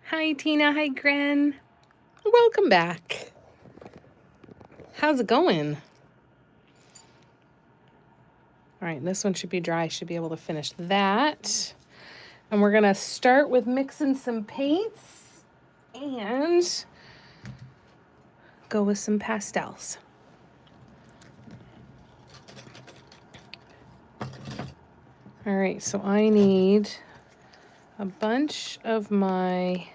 Hi, Tina. Hi, Gren. Welcome back. How's it going? All right, this one should be dry. I should be able to finish that. And we're going to start with mixing some paints and go with some pastels. All right, so I need a bunch of my,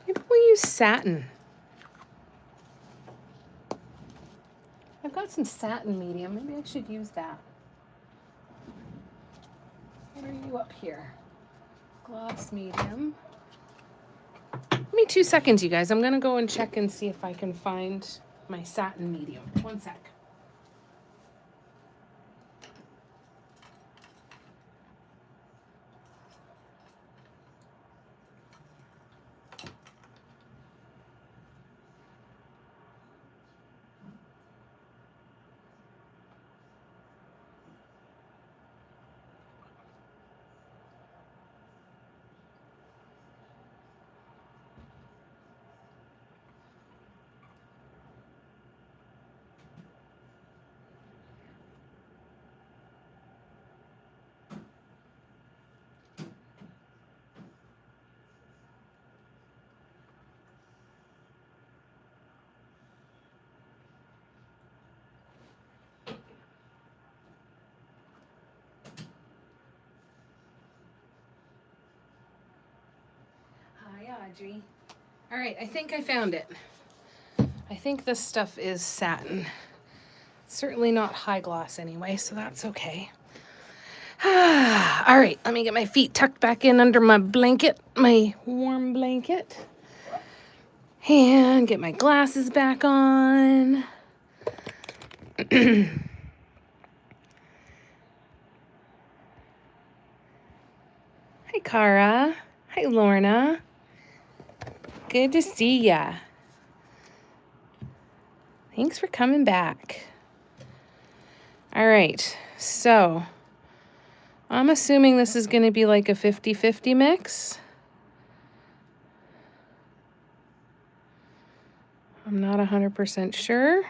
maybe we use satin. I've got some satin medium. Maybe I should use that. What are you up here? Gloss medium. Give me 2 seconds, you guys. I'm going to go and check and see if I can find my satin medium. 1 sec. Hi, Audrey. All right, I think I found it. I think this stuff is satin. It's certainly not high gloss anyway, so that's okay. All right, let me get my feet tucked back in under my blanket, my warm blanket. And get my glasses back on. Hi, Cara. Hi, Lorna. Good to see ya. Thanks for coming back. All right, so I'm assuming this is going to be like a 50-50 mix. I'm not 100% sure.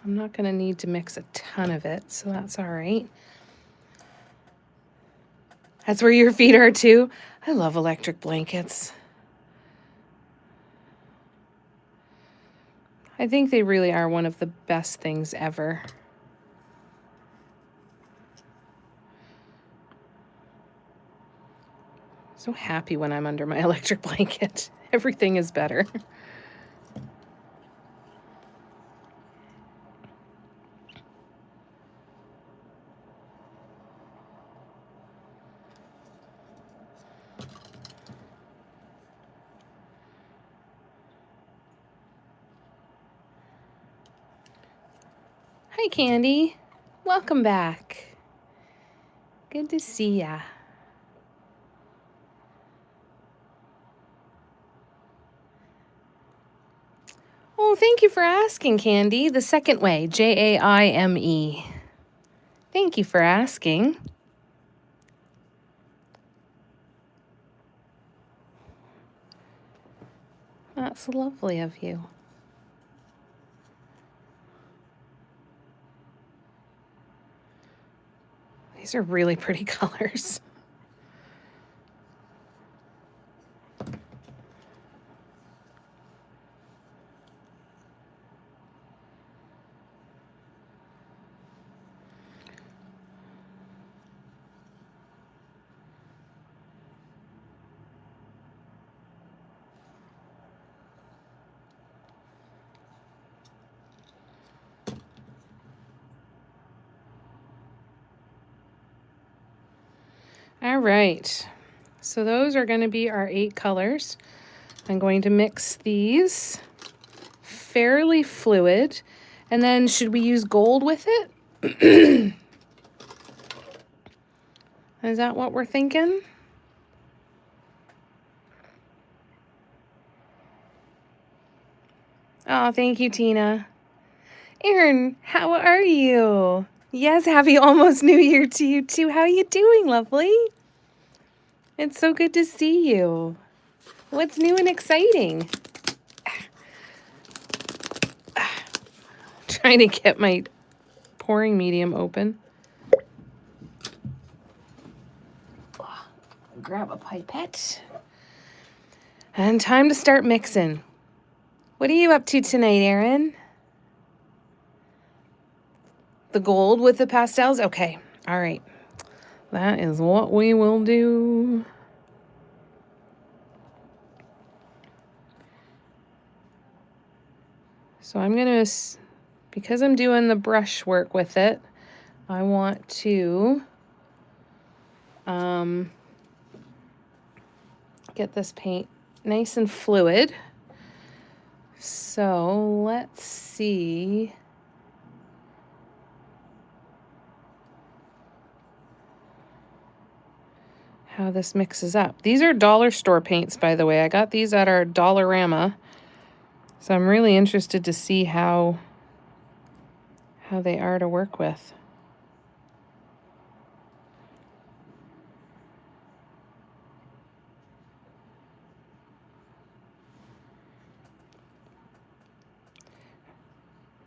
I'm not going to need to mix a ton of it, so that's all right. That's where your feet are too. I love electric blankets. I think they really are one of the best things ever. So happy when I'm under my electric blanket. Everything is better. Hi, Candy. Welcome back. Good to see ya. Oh, thank you for asking, Candy. The second way, Jaime. Thank you for asking. That's lovely of you. These are really pretty colors. All right, so those are going to be our 8 colors. I'm going to mix these fairly fluid, and then should we use gold with it? Is that what we're thinking? Oh, thank you, Tina. Erin, how are you? Yes, happy almost New Year to you too. How are you doing, lovely? It's so good to see you. What's new and exciting? Trying to get my pouring medium open. Grab a pipette. And time to start mixing. What are you up to tonight, Erin? The gold with the pastels? Okay, all right. That is what we will do. So I'm gonna, because I'm doing the brush work with it, I want to get this paint nice and fluid. So let's see. How this mixes up. These are dollar store paints, by the way. I got these at our Dollarama. So I'm really interested to see how they are to work with.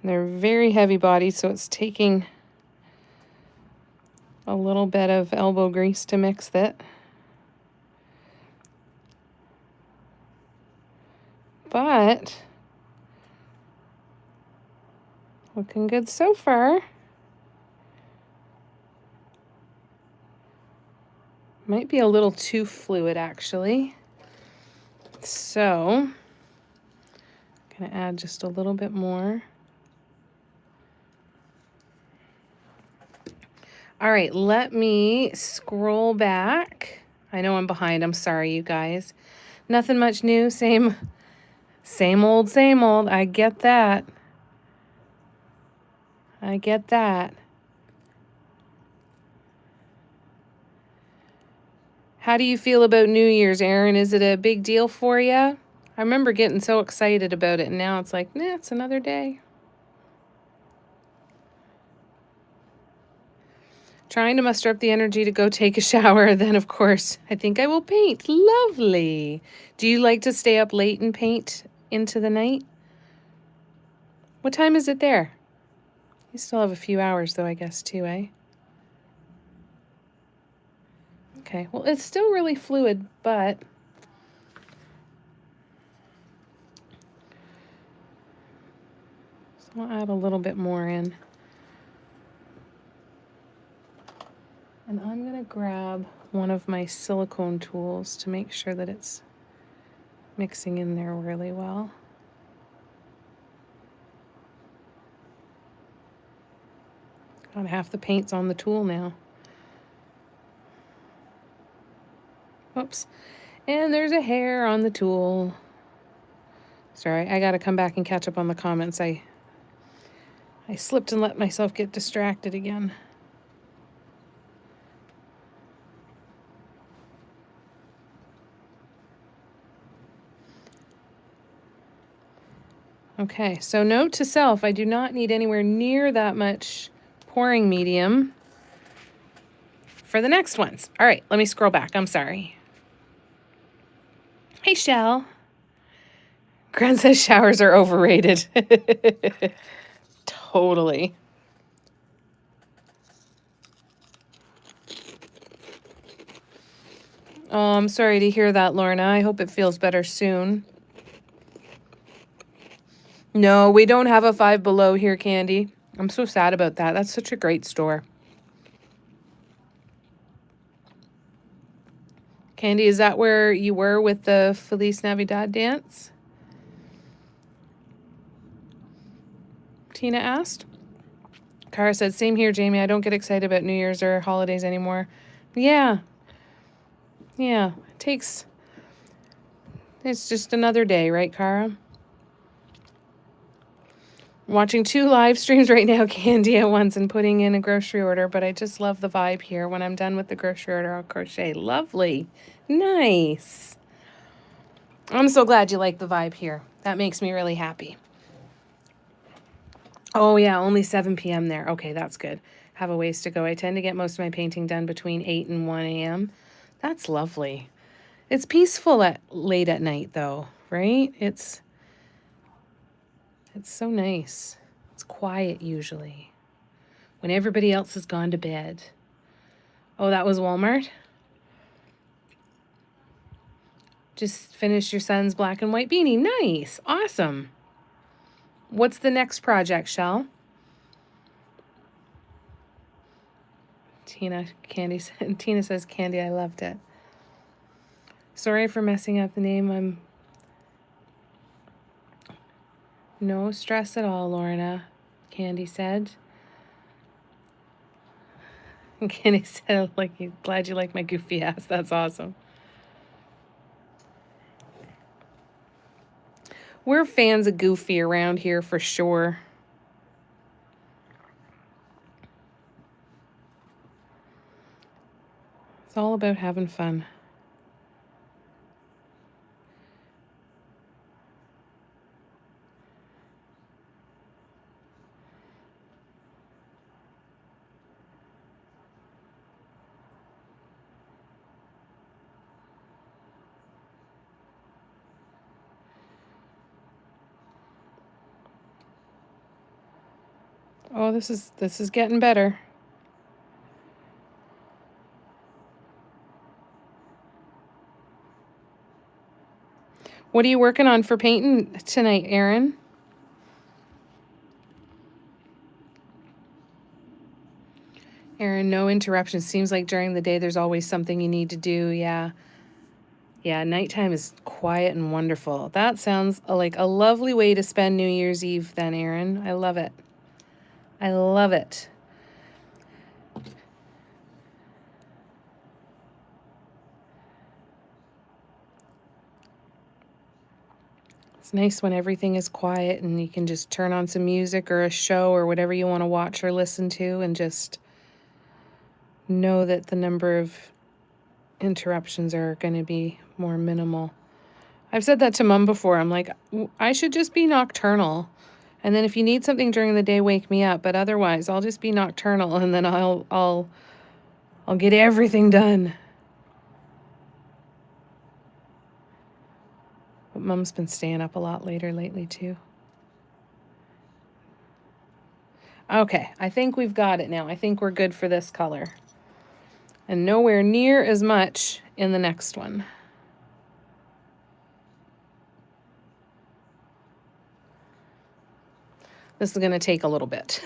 They're very heavy bodied, so it's taking a little bit of elbow grease to mix it. But looking good so far. Might be a little too fluid, actually. So I'm gonna add just a little bit more. All right, let me scroll back. I know I'm behind. I'm sorry, you guys. Nothing much new. Same old, same old. I get that. I get that. How do you feel about New Year's, Erin? Is it a big deal for you? I remember getting so excited about it, and now it's like, nah, it's another day. Trying to muster up the energy to go take a shower. Then, of course, I think I will paint. Lovely. Do you like to stay up late and paint into the night? What time is it there? You still have a few hours, though, I guess, too, eh? Okay, well, it's still really fluid, but so I'll add a little bit more in. And I'm going to grab one of my silicone tools to make sure that it's mixing in there really well. About half the paint's on the tool now. Whoops. And there's a hair on the tool. Sorry, I got to come back and catch up on the comments. I slipped and let myself get distracted again. Okay, so note to self, I do not need anywhere near that much pouring medium for the next ones. All right, let me scroll back. I'm sorry. Hey, Shell. Gran says showers are overrated. Totally. Oh, I'm sorry to hear that, Lorna. I hope it feels better soon. No, we don't have a Five Below here, Candy. I'm so sad about that. That's such a great store. Candy, is that where you were with the Feliz Navidad dance? Tina asked. Cara said, same here, Jamie. I don't get excited about New Year's or holidays anymore. Yeah. Yeah. It's just another day, right, Cara? Watching 2 live streams right now, Candy, at once, and putting in a grocery order, but I just love the vibe here. When I'm done with the grocery order, I'll crochet. Lovely. Nice. I'm so glad you like the vibe here. That makes me really happy. Oh yeah, only 7 p.m. there. Okay, that's good. Have a ways to go. I tend to get most of my painting done between 8 and 1 a.m. That's lovely. It's peaceful late at night though, right? It's so nice. It's quiet usually when everybody else has gone to bed. Oh, that was Walmart? Just finished your son's black and white beanie. Nice. Awesome. What's the next project, Shell? Tina says, Candy, I loved it. Sorry for messing up the name. No stress at all, Lorna, Candy said. And Candy said, glad you like my goofy ass. That's awesome. We're fans of Goofy around here for sure. It's all about having fun. Oh, this is getting better. What are you working on for painting tonight, Erin? Erin, no interruptions. Seems like during the day there's always something you need to do. Yeah. Yeah, nighttime is quiet and wonderful. That sounds like a lovely way to spend New Year's Eve then, Erin. I love it. I love it. It's nice when everything is quiet and you can just turn on some music or a show or whatever you want to watch or listen to and just know that the number of interruptions are going to be more minimal. I've said that to Mom before. I'm like, I should just be nocturnal. And then if you need something during the day, wake me up. But otherwise, I'll just be nocturnal and then I'll get everything done. But Mom's been staying up a lot later lately too. Okay, I think we've got it now. I think we're good for this color. And nowhere near as much in the next one. This is going to take a little bit.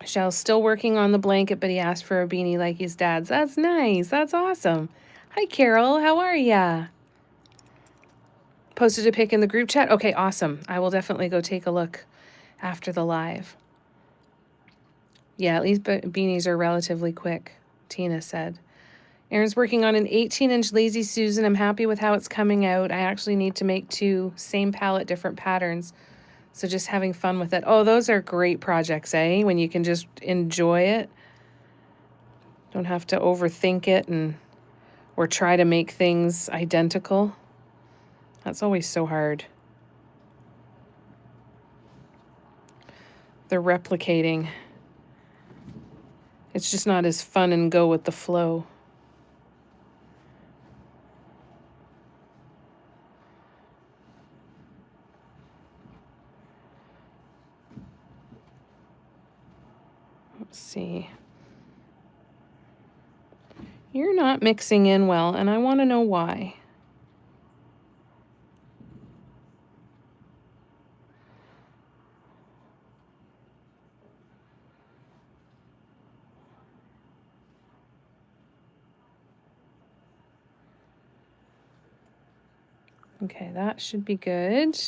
Shell's still working on the blanket, but he asked for a beanie like his dad's. That's nice. That's awesome. Hi, Carol. How are ya? Posted a pic in the group chat? Okay, awesome. I will definitely go take a look after the live. Yeah, at least beanies are relatively quick, Tina said. Erin's working on an 18-inch Lazy Susan. I'm happy with how it's coming out. I actually need to make 2 same palette, different patterns. So just having fun with it. Oh, those are great projects, eh? When you can just enjoy it. Don't have to overthink it or try to make things identical. That's always so hard. The replicating. It's just not as fun and go with the flow. Let's see. You're not mixing in well, and I want to know why. Okay, that should be good.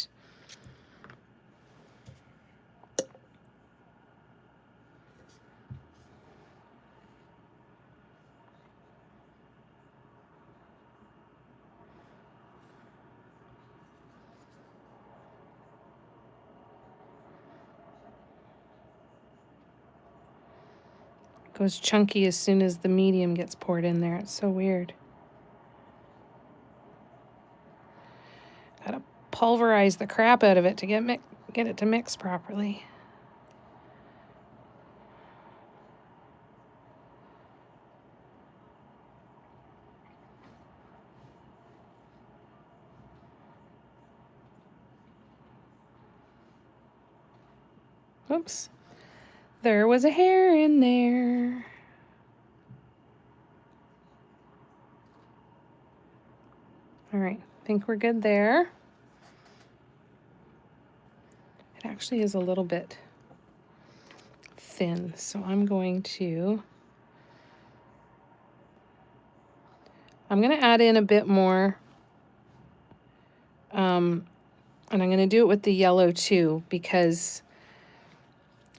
Goes chunky as soon as the medium gets poured in there. It's so weird. Gotta pulverize the crap out of it to get it to mix properly. Oops. There was a hair in there. All right, I think we're good there. It actually is a little bit thin, so I'm going to add in a bit more, and I'm going to do it with the yellow too, because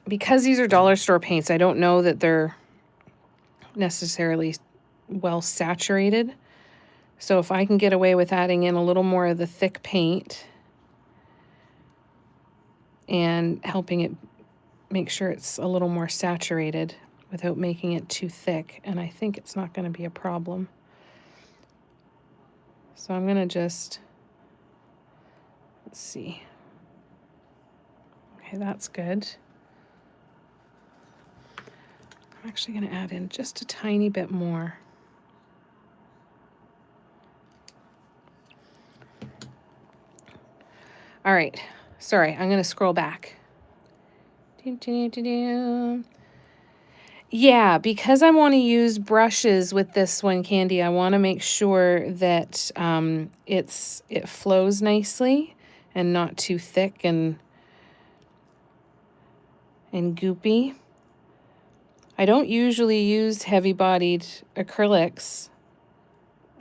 these are dollar store paints, I don't know that they're necessarily well saturated. So if I can get away with adding in a little more of the thick paint and helping it make sure it's a little more saturated without making it too thick, and I think it's not going to be a problem. So I'm going to just, let's see. Okay, that's good. I'm actually going to add in just a tiny bit more. All right, sorry, I'm going to scroll back. Yeah, because I want to use brushes with this one, Candy, I want to make sure that it flows nicely and not too thick and goopy. I don't usually use heavy-bodied acrylics.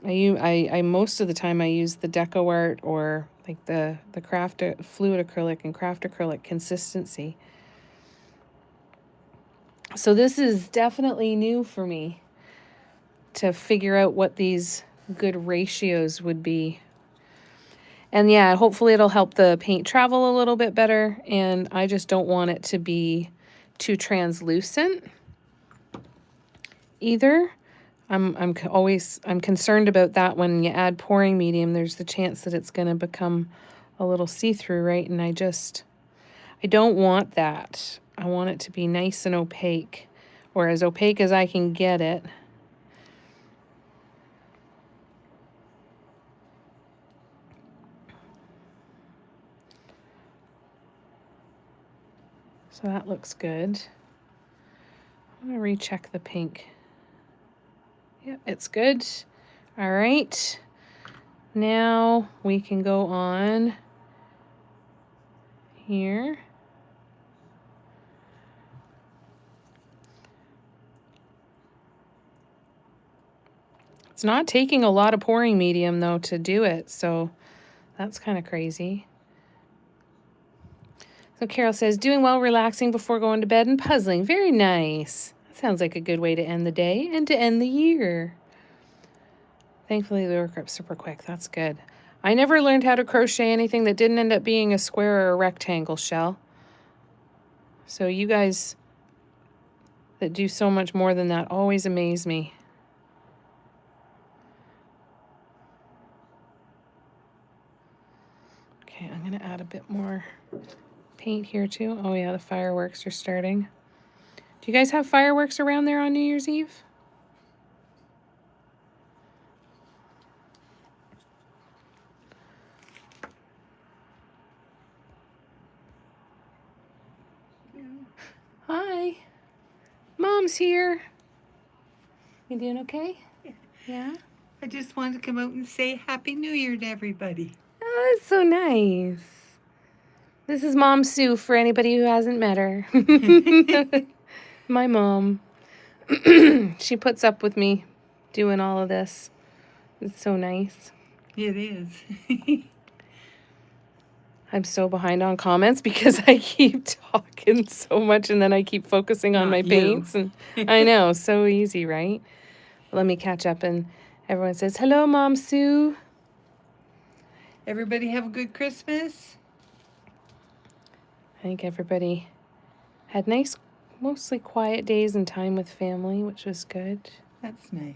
I most of the time I use the Deco Art or like the craft fluid acrylic and craft acrylic consistency. So this is definitely new for me to figure out what these good ratios would be. And yeah, hopefully it'll help the paint travel a little bit better, and I just don't want it to be too translucent either. I'm concerned about that. When you add pouring medium, there's the chance that it's going to become a little see-through, right? And I don't want that. I want it to be nice and opaque, or as opaque as I can get it. So that looks good. I'm going to recheck the pink. Yep, it's good. All right. Now we can go on here. It's not taking a lot of pouring medium, though, to do it, so that's kind of crazy. So Carol says, doing well, relaxing before going to bed and puzzling. Very nice. That sounds like a good way to end the day and to end the year. Thankfully, they work up super quick. That's good. I never learned how to crochet anything that didn't end up being a square or a rectangle shell. So you guys that do so much more than that always amaze me. Okay, I'm going to add a bit more paint here too. Oh yeah, the fireworks are starting. Do you guys have fireworks around there on New Year's Eve? Hi. Mom's here. You doing okay? Yeah? I just wanted to come out and say Happy New Year to everybody. Oh, that's so nice. This is Mom Sue for anybody who hasn't met her. My mom. She puts up with me doing all of this. It's so nice. It is. I'm so behind on comments because I keep talking so much and then I keep focusing on my paints. And I know, so easy, right? Let me catch up, and everyone says, hello, Mom Sue. Everybody have a good Christmas. I think everybody had nice, mostly quiet days and time with family, which was good. That's nice.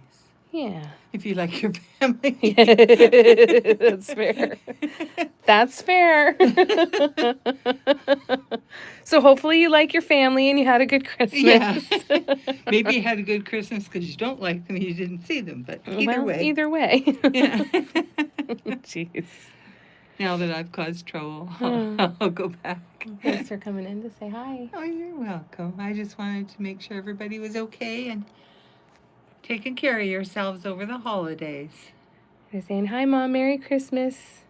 Yeah. If you like your family. That's fair. That's fair. So hopefully you like your family and you had a good Christmas. Yeah. Maybe you had a good Christmas because you don't like them and you didn't see them, but either way. Either way. Yeah. Jeez. Now that I've caused trouble, Hmm. I'll go back. Thanks for coming in to say hi. Oh, you're welcome. I just wanted to make sure everybody was okay and taking care of yourselves over the holidays. They're saying, hi, Mom. Merry Christmas.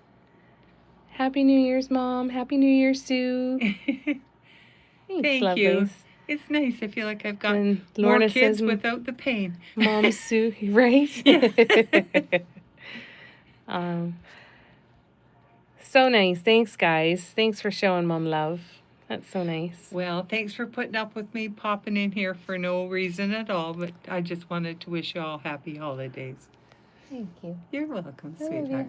Happy New Year's, Mom. Happy New Year, Sue. Thanks, Thank you. lovelies. It's nice. I feel like I've got And more Lorna kids says, without the pain. Mom Sue, right? Yeah. So nice. Thanks, guys. Thanks for showing Mom love. That's so nice. Well, thanks for putting up with me popping in here for no reason at all, but I just wanted to wish you all happy holidays. Thank you. You're welcome, I love you. sweetheart.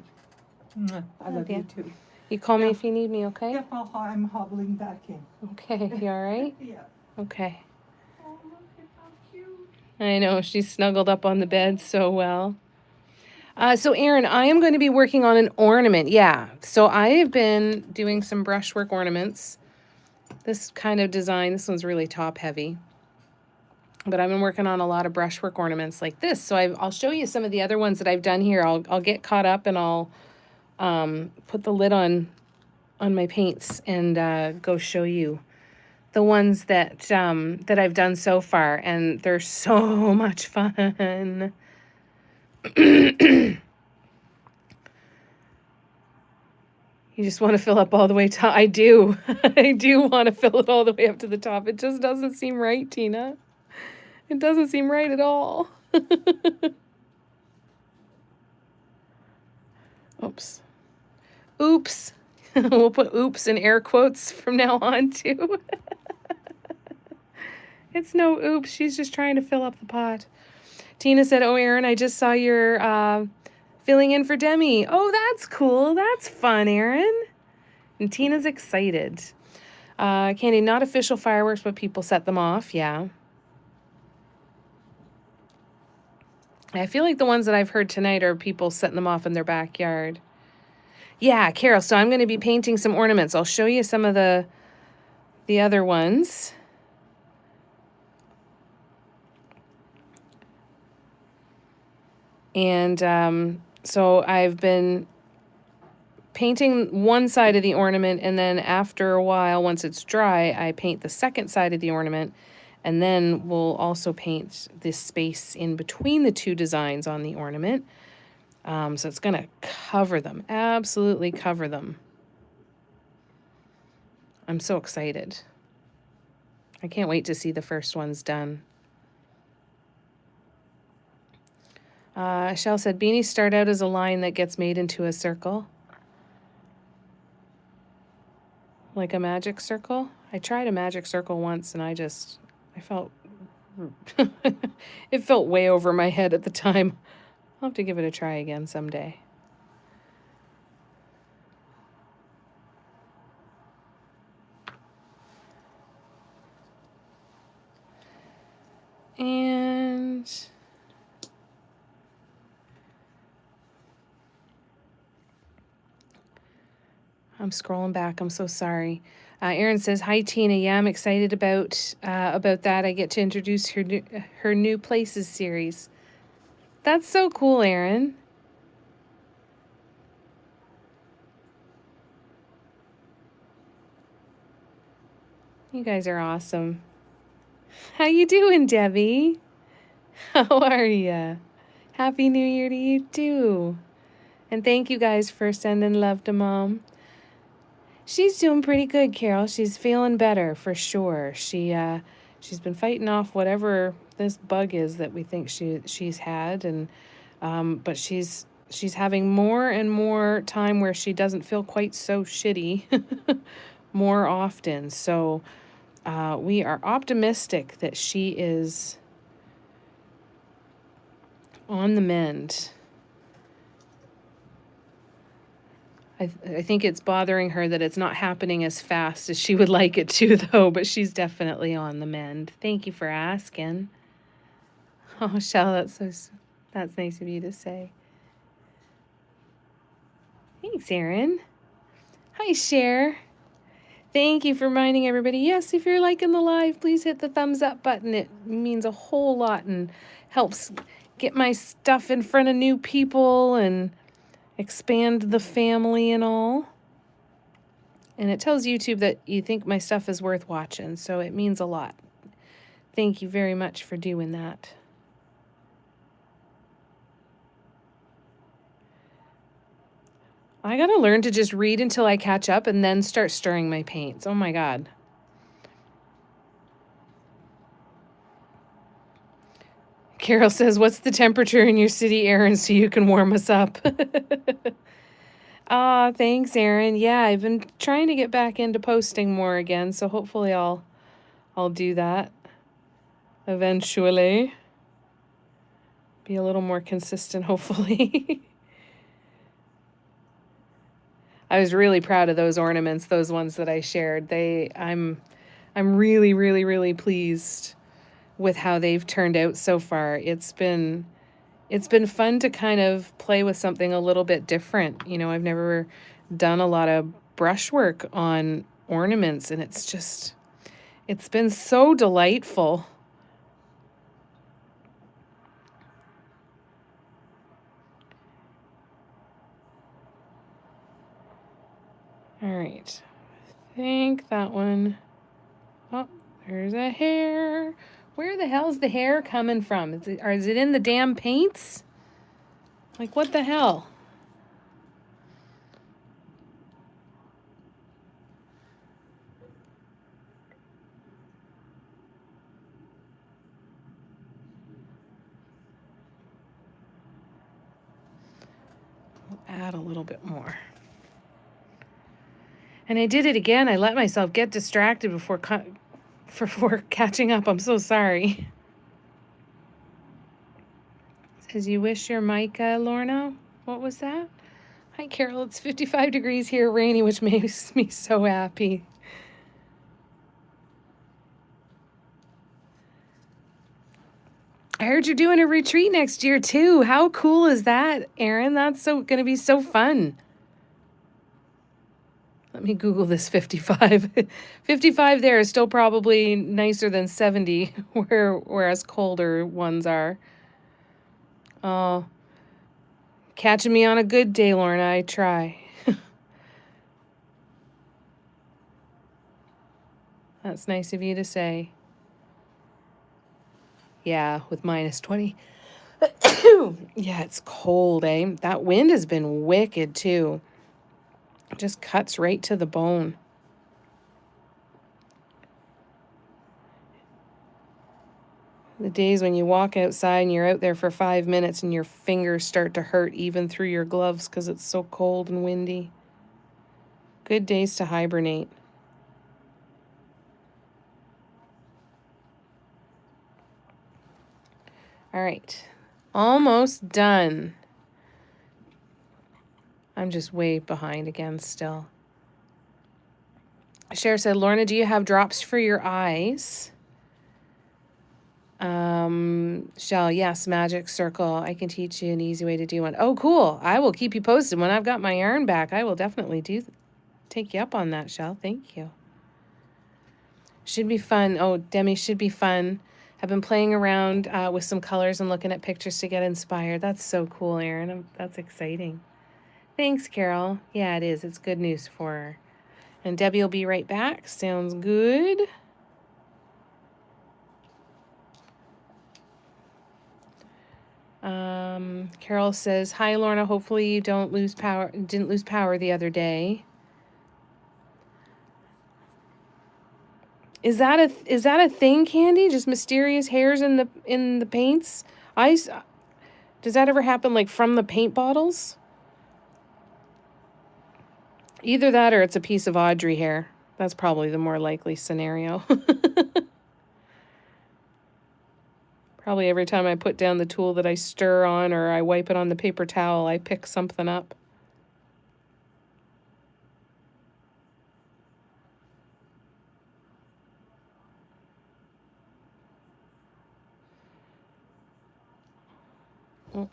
Mwah. I love you. you too. You call me Yeah. if you need me, okay? Yep, I'm hobbling back in. Okay. You all right? Yeah. Okay. Oh, look at how cute. I know. She's snuggled up on the bed so well. So, Erin, I am going to be working on an ornament. Yeah. So, I have been doing some brushwork ornaments. This kind of design, this one's really top heavy. But I've been working on a lot of brushwork ornaments like this. So, I'll show you some of the other ones that I've done here. I'll get caught up and I'll put the lid on my paints and go show you the ones that that I've done so far. And they're so much fun. You just want to fill up all the way top. I do. I do want to fill it all the way up to the top. It just doesn't seem right, Tina. It doesn't seem right at all. Oops. Oops. We'll put oops in air quotes from now on, too. It's no oops. She's just trying to fill up the pot. Tina said, oh, Erin, I just saw your filling in for Demi. Oh, that's cool. That's fun, Erin. And Tina's excited. Candy, not official fireworks, but people set them off. Yeah. I feel like the ones that I've heard tonight are people setting them off in their backyard. Yeah, Carol, so I'm going to be painting some ornaments. I'll show you some of the other ones. And so I've been painting one side of the ornament, and then after a while, once it's dry, I paint the second side of the ornament, and then we'll also paint this space in between the two designs on the ornament. So it's going to cover them, absolutely cover them. I'm so excited. I can't wait to see the first ones done. Shell said, beanies start out as a line that gets made into a circle. Like a magic circle. I tried a magic circle once and I felt, it felt way over my head at the time. I'll have to give it a try again someday. And I'm scrolling back. I'm so sorry. Erin says, hi, Tina. Yeah, I'm excited about that. I get to introduce her New Places series. That's so cool, Erin. You guys are awesome. How you doing, Debbie? How are ya? Happy New Year to you, too. And thank you guys for sending love to Mom. She's doing pretty good, Carol. She's feeling better for sure. She's been fighting off whatever this bug is that we think she's had, and but she's having more and more time where she doesn't feel quite so shitty more often. So we are optimistic that she is on the mend. I think it's bothering her that it's not happening as fast as she would like it to, though, but she's definitely on the mend. Thank you for asking. Oh, Shell, that's so... That's nice of you to say. Thanks, Erin. Hi, Cher. Thank you for reminding everybody. Yes, if you're liking the live, please hit the thumbs up button. It means a whole lot and helps get my stuff in front of new people and expand the family and all. And it tells YouTube that you think my stuff is worth watching, so it means a lot. Thank you very much for doing that. I gotta learn to just read until I catch up and then start stirring my paints. Oh my God. Carol says, what's the temperature in your city, Erin, so you can warm us up? Ah, thanks, Erin. Yeah, I've been trying to get back into posting more again, so hopefully I'll do that eventually. Be a little more consistent, hopefully. I was really proud of those ornaments, those ones that I shared. I'm really, really, really pleased with how they've turned out so far. It's been fun to kind of play with something a little bit different. You know, I've never done a lot of brushwork on ornaments, and it's been so delightful. All right, I think that one. Oh, there's a hair. Where the hell's the hair coming from? Is it in the damn paints? Like, what the hell? We'll add a little bit more. And I did it again. I let myself get distracted before catching up. I'm so sorry. Says you wish your mic, Lorna? What was that? Hi, Carol. It's 55 degrees here, rainy, which makes me so happy. I heard you're doing a retreat next year, too. How cool is that, Erin? That's going to be so fun. Let me Google this 55. 55 there is still probably nicer than 70, whereas colder ones are. Oh, catching me on a good day, Lorna. I try. That's nice of you to say. Yeah, with minus 20. Yeah, it's cold, eh? That wind has been wicked, too. It just cuts right to the bone. The days when you walk outside and you're out there for 5 minutes and your fingers start to hurt even through your gloves because it's so cold and windy. Good days to hibernate. All right, almost done. I'm just way behind again still. Cher said, Lorna, do you have drops for your eyes? Shell, yes, magic circle. I can teach you an easy way to do one. Oh, cool. I will keep you posted. When I've got my yarn back, I will definitely take you up on that, Shell. Thank you. Should be fun. Oh, Demi, should be fun. I've been playing around with some colors and looking at pictures to get inspired. That's so cool, Erin. That's exciting. Thanks, Carol. Yeah, it is. It's good news for her. And Debbie will be right back. Sounds good. Carol says, hi, Lorna. Hopefully you didn't lose power the other day. Is that a thing, Candy? Just mysterious hairs in the paints? Does that ever happen, like, from the paint bottles? Either that or it's a piece of Audrey hair. That's probably the more likely scenario. Probably every time I put down the tool that I stir on or I wipe it on the paper towel, I pick something up. Oh,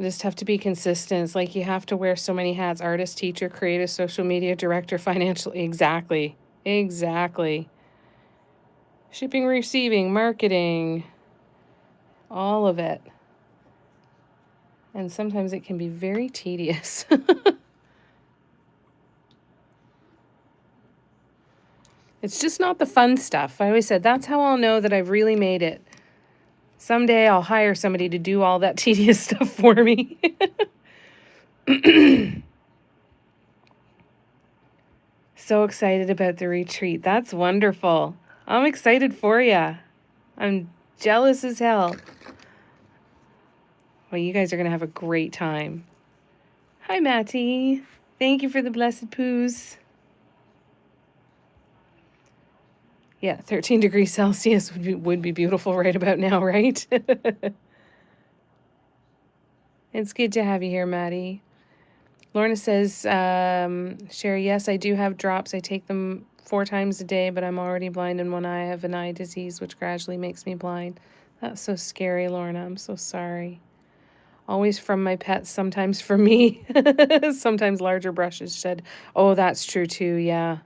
I just have to be consistent. It's like you have to wear so many hats: artist, teacher, creative, social media director, financial. Exactly. Exactly. Shipping, receiving, marketing, all of it. And sometimes it can be very tedious. It's just not the fun stuff. I always said that's how I'll know that I've really made it. Someday I'll hire somebody to do all that tedious stuff for me. So excited about the retreat. That's wonderful. I'm excited for you. I'm jealous as hell. Well, you guys are going to have a great time. Hi, Matty. Thank you for the blessed poos. Yeah, 13 degrees Celsius would be beautiful right about now, right? It's good to have you here, Maddie. Lorna says, Sherry, yes, I do have drops. I take them 4 times a day, but I'm already blind in one eye. I have an eye disease, which gradually makes me blind. That's so scary, Lorna. I'm so sorry. Always from my pets, sometimes from me. Sometimes larger brushes shed. Oh, that's true too, yeah.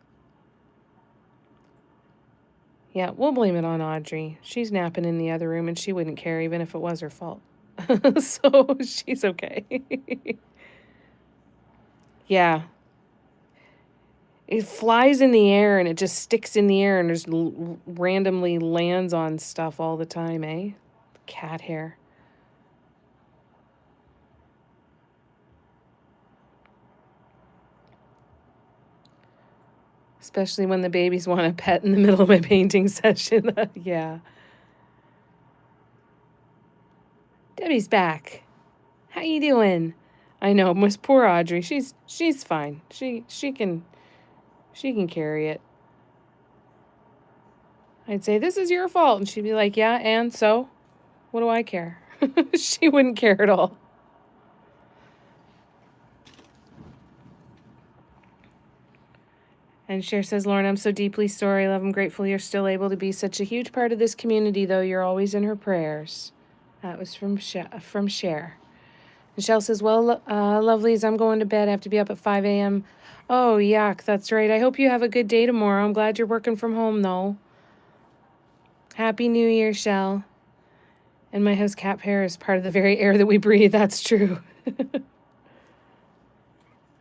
Yeah, we'll blame it on Audrey. She's napping in the other room and she wouldn't care even if it was her fault. So she's okay. Yeah. It flies in the air and it just sticks in the air and just randomly lands on stuff all the time, eh? Cat hair. Especially when the babies want a pet in the middle of my painting session. Yeah. Debbie's back. How you doing? I know, Miss poor Audrey. She's fine. She can carry it. I'd say, this is your fault. And she'd be like, yeah, and so? What do I care? She wouldn't care at all. And Cher says, Lauren, I'm so deeply sorry. Love, I'm grateful you're still able to be such a huge part of this community, though. You're always in her prayers. That was from Cher. Michelle says, well, lovelies, I'm going to bed. I have to be up at 5 a.m. Oh, yuck, that's right. I hope you have a good day tomorrow. I'm glad you're working from home, though. Happy New Year, Shell. And my house cat hair is part of the very air that we breathe. That's true.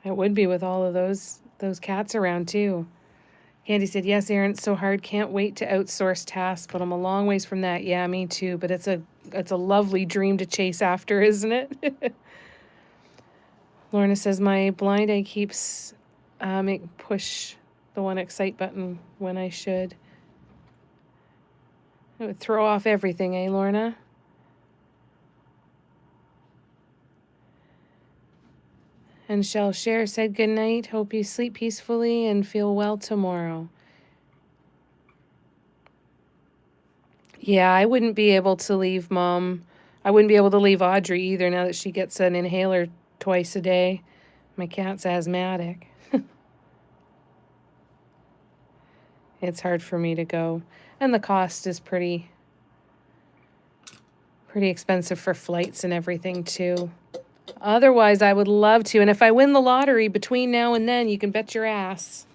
It would be with all of those cats around, too. Candy said, yes, Erin, it's so hard. Can't wait to outsource tasks, but I'm a long ways from that. Yeah, me too. But it's a lovely dream to chase after, isn't it? Lorna says, my blind eye keeps push the one excite button when I should. It would throw off everything, eh, Lorna? And Shell Share said good night. Hope you sleep peacefully and feel well tomorrow. Yeah, I wouldn't be able to leave Mom. I wouldn't be able to leave Audrey either now that she gets an inhaler twice a day. My cat's asthmatic. It's hard for me to go. And the cost is pretty expensive for flights and everything too. Otherwise, I would love to. And if I win the lottery between now and then, you can bet your ass.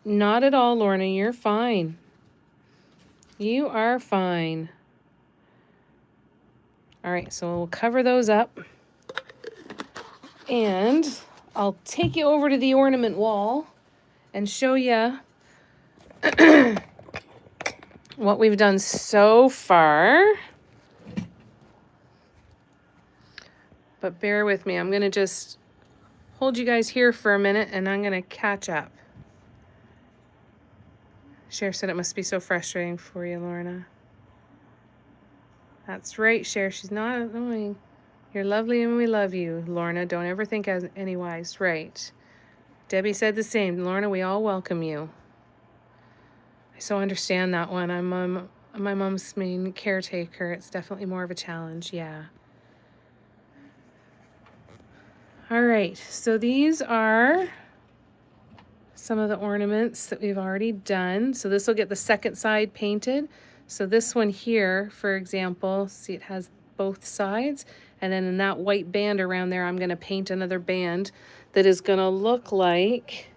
Not at all, Lorna. You're fine. You are fine. All right, so we'll cover those up. And I'll take you over to the ornament wall and show you what we've done so far. But bear with me. I'm going to just hold you guys here for a minute and I'm going to catch up. Cher said it must be so frustrating for you, Lorna. That's right, Cher. She's not annoying. You're lovely and we love you, Lorna. Don't ever think as anywise. Right. Debbie said the same. Lorna, we all welcome you. I so understand that one. I'm my mom's main caretaker. It's definitely more of a challenge, yeah. All right, so these are some of the ornaments that we've already done. So this will get the second side painted. So this one here, for example, see it has both sides. And then in that white band around there, I'm gonna paint another band that is gonna look like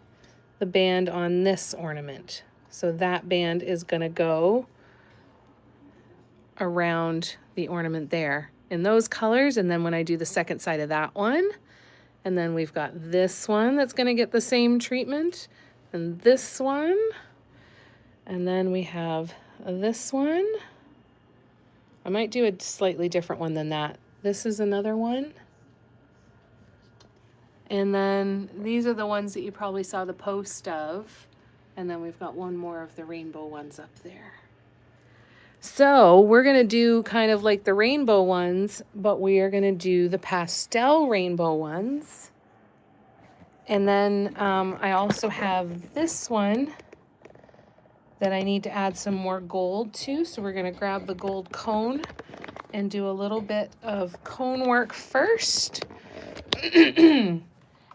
the band on this ornament. So that band is gonna go around the ornament there in those colors. And then when I do the second side of that one, and then we've got this one that's gonna get the same treatment, and this one, and then we have this one. I might do a slightly different one than that. This is another one. And then these are the ones that you probably saw the post of. And then we've got one more of the rainbow ones up there. So we're gonna do kind of like the rainbow ones, but we are gonna do the pastel rainbow ones. And then I also have this one that I need to add some more gold to. So we're gonna grab the gold cone and do a little bit of cone work first.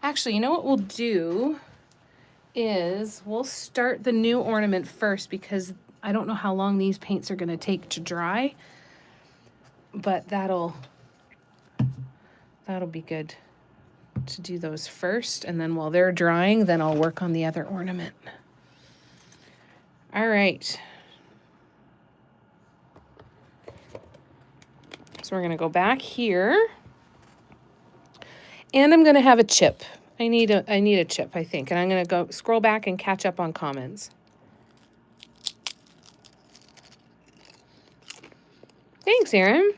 Actually, you know what we'll do is we'll start the new ornament first because I don't know how long these paints are gonna take to dry, but that'll be good to do those first. And then while they're drying, then I'll work on the other ornament. All right. So we're gonna go back here. And I'm gonna have a chip. I need a chip, I think. And I'm gonna go scroll back and catch up on comments. Thanks, Erin.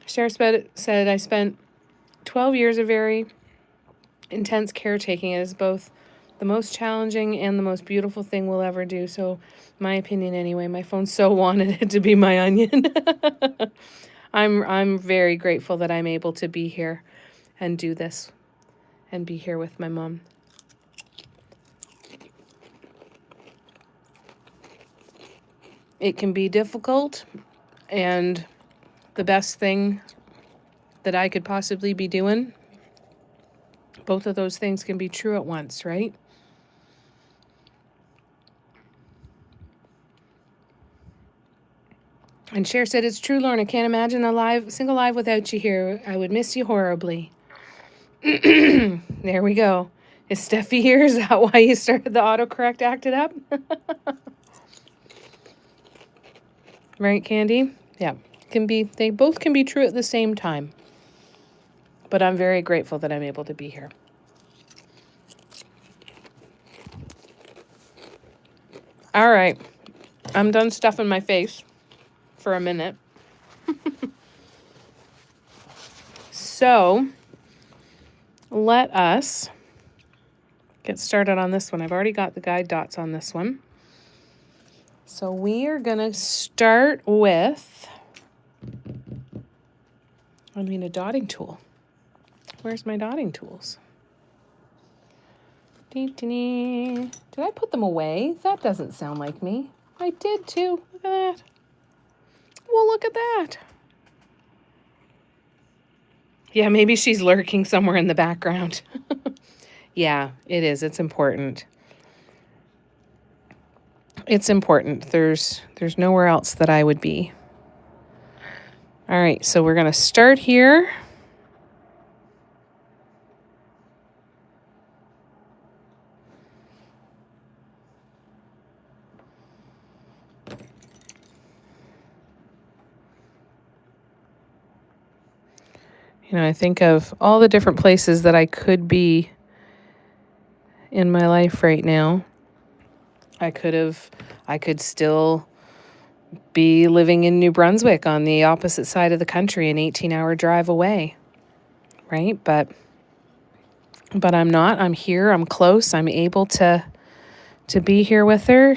Cher said, I spent 12 years of very intense caretaking. It is both the most challenging and the most beautiful thing we'll ever do. So, my opinion anyway, my phone so wanted it to be my onion. I'm very grateful that I'm able to be here and do this and be here with my mom. It can be difficult, and the best thing that I could possibly be doing, both of those things can be true at once, right? And Cher said, it's true, Lauren. I can't imagine a single live without you here. I would miss you horribly. There we go. Is Steffi here? Is that why you started the autocorrect acted up? Right, Candy? Yeah. They both can be true at the same time. But I'm very grateful that I'm able to be here. All right. I'm done stuffing my face for a minute. So let us get started on this one. I've already got the guide dots on this one. So we are going to start with, a dotting tool. Where's my dotting tools? Did I put them away? That doesn't sound like me. I did too. Look at that. Well, look at that. Yeah, maybe she's lurking somewhere in the background. Yeah, it is. It's important. It's important. There's nowhere else that I would be. All right, so we're going to start here. I think of all the different places that I could be in my life right now. I could still be living in New Brunswick on the opposite side of the country, an 18-hour drive away, right? But I'm not. I'm here. I'm close. I'm able to be here with her.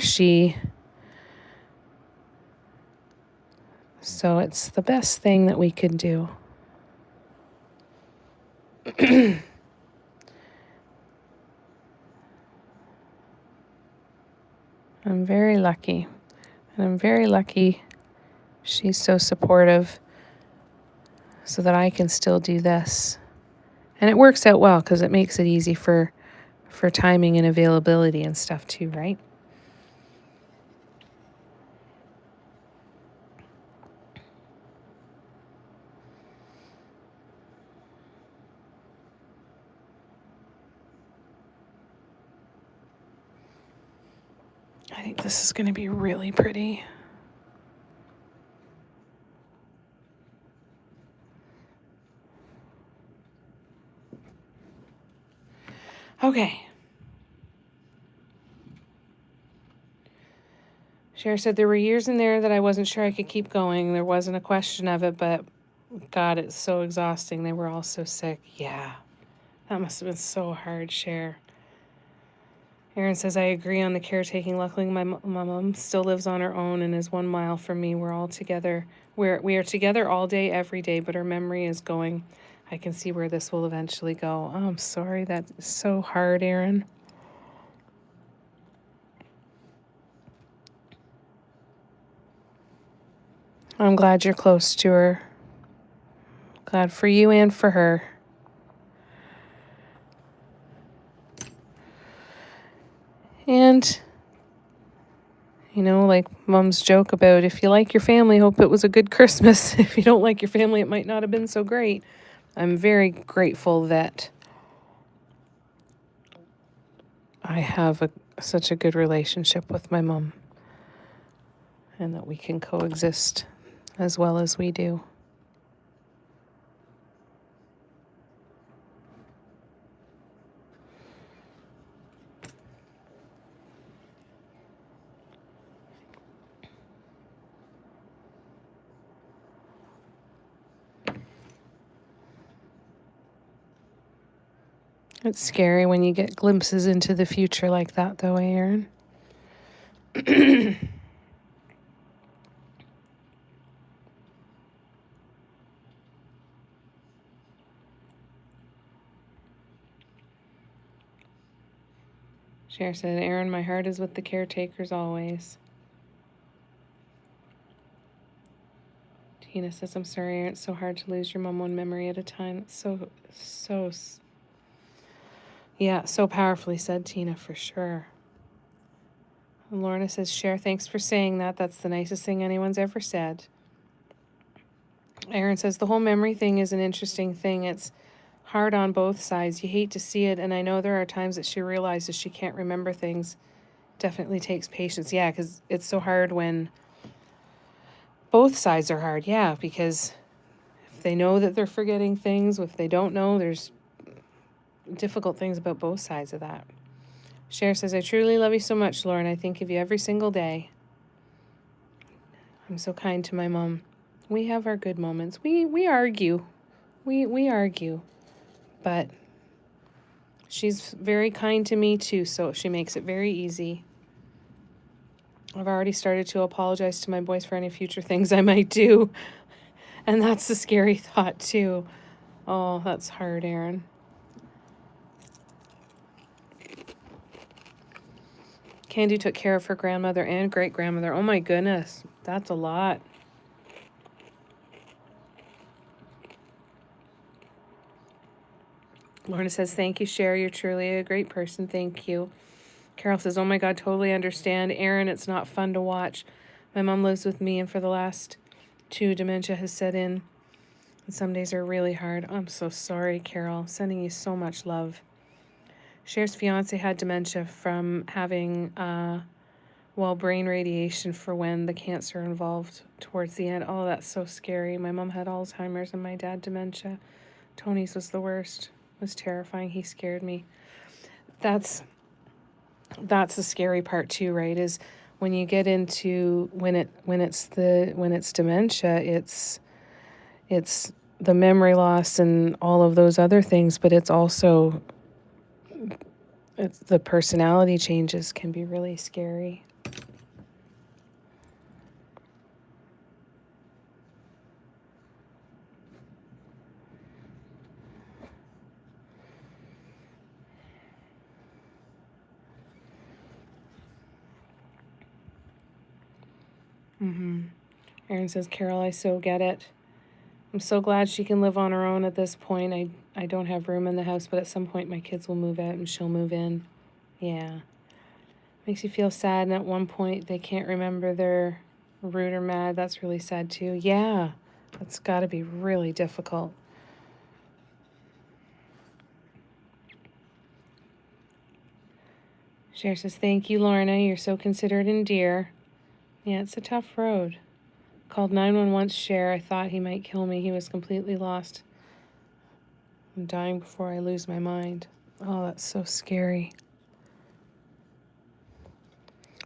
So it's the best thing that we could do. I'm very lucky. And I'm very lucky she's so supportive so that I can still do this. And it works out well because it makes it easy for timing and availability and stuff too, right? I think this is going to be really pretty. Okay. Cher said there were years in there that I wasn't sure I could keep going. There wasn't a question of it, but God, it's so exhausting. They were all so sick. Yeah, that must have been so hard, Cher. Aaron says, I agree on the caretaking. Luckily, my mom still lives on her own and is 1 mile from me. We're all together. We are together all day, every day, but her memory is going. I can see where this will eventually go. Oh, I'm sorry. That's so hard, Aaron. I'm glad you're close to her. Glad for you and for her. And, you know, like Mom's joke about if you like your family, hope it was a good Christmas. If you don't like your family, it might not have been so great. I'm very grateful that I have such a good relationship with my mom and that we can coexist as well as we do. It's scary when you get glimpses into the future like that, though, Aaron. Cher said, Aaron, my heart is with the caretakers always. Tina says, I'm sorry, Aaron. It's so hard to lose your mom one memory at a time. It's so powerfully said, Tina, for sure. And Lorna says, Cher, thanks for saying that. That's the nicest thing anyone's ever said. Aaron says, the whole memory thing is an interesting thing. It's hard on both sides. You hate to see it, and I know there are times that she realizes she can't remember things. Definitely takes patience. Yeah, because it's so hard when both sides are hard. Yeah, because if they know that they're forgetting things, if they don't know, there's difficult things about both sides of that. Cher says, I truly love you so much, Lauren. I think of you every single day. I'm so kind to my mom. We have our good moments. We argue. We argue. But she's very kind to me too, so she makes it very easy. I've already started to apologize to my boys for any future things I might do. And that's the scary thought too. Oh, that's hard, Aaron. Candy took care of her grandmother and great-grandmother. Oh my goodness, that's a lot. Lorna says, thank you, Cher. You're truly a great person. Thank you. Carol says, oh my God, totally understand. Aaron, it's not fun to watch. My mom lives with me, and for the last 2, dementia has set in. And some days are really hard. I'm so sorry, Carol. Sending you so much love. Cher's fiance had dementia from having, brain radiation for when the cancer involved towards the end. Oh, that's so scary. My mom had Alzheimer's and my dad dementia. Tony's was the worst. It was terrifying. He scared me. That's the scary part too, right? Is when you get into when it's dementia, it's the memory loss and all of those other things, but it's the personality changes can be really scary. Aaron says, Carol, I so get it. I'm so glad she can live on her own at this point. I don't have room in the house, but at some point my kids will move out and she'll move in. Yeah. Makes you feel sad, and at one point they can't remember their rude or mad. That's really sad too. Yeah, that's got to be really difficult. Cher says, thank you, Lorna. You're so considerate and dear. Yeah, it's a tough road. Called 911 once, Cher. I thought he might kill me. He was completely lost. I'm dying before I lose my mind. Oh, that's so scary.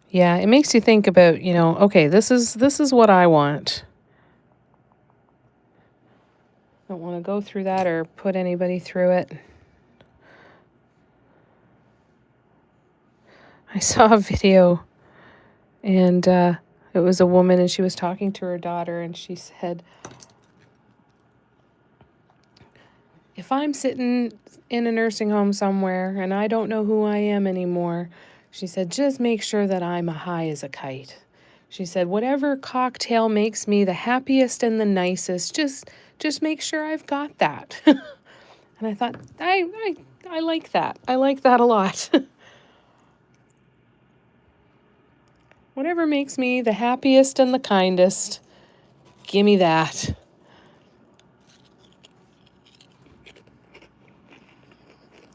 Yeah, it makes you think about, okay, this is what I want. Don't want to go through that or put anybody through it. I saw a video, and it was a woman, and she was talking to her daughter, and she said, if I'm sitting in a nursing home somewhere and I don't know who I am anymore, she said, just make sure that I'm high as a kite. She said, whatever cocktail makes me the happiest and the nicest, just make sure I've got that. And I thought, I like that. I like that a lot. Whatever makes me the happiest and the kindest, give me that.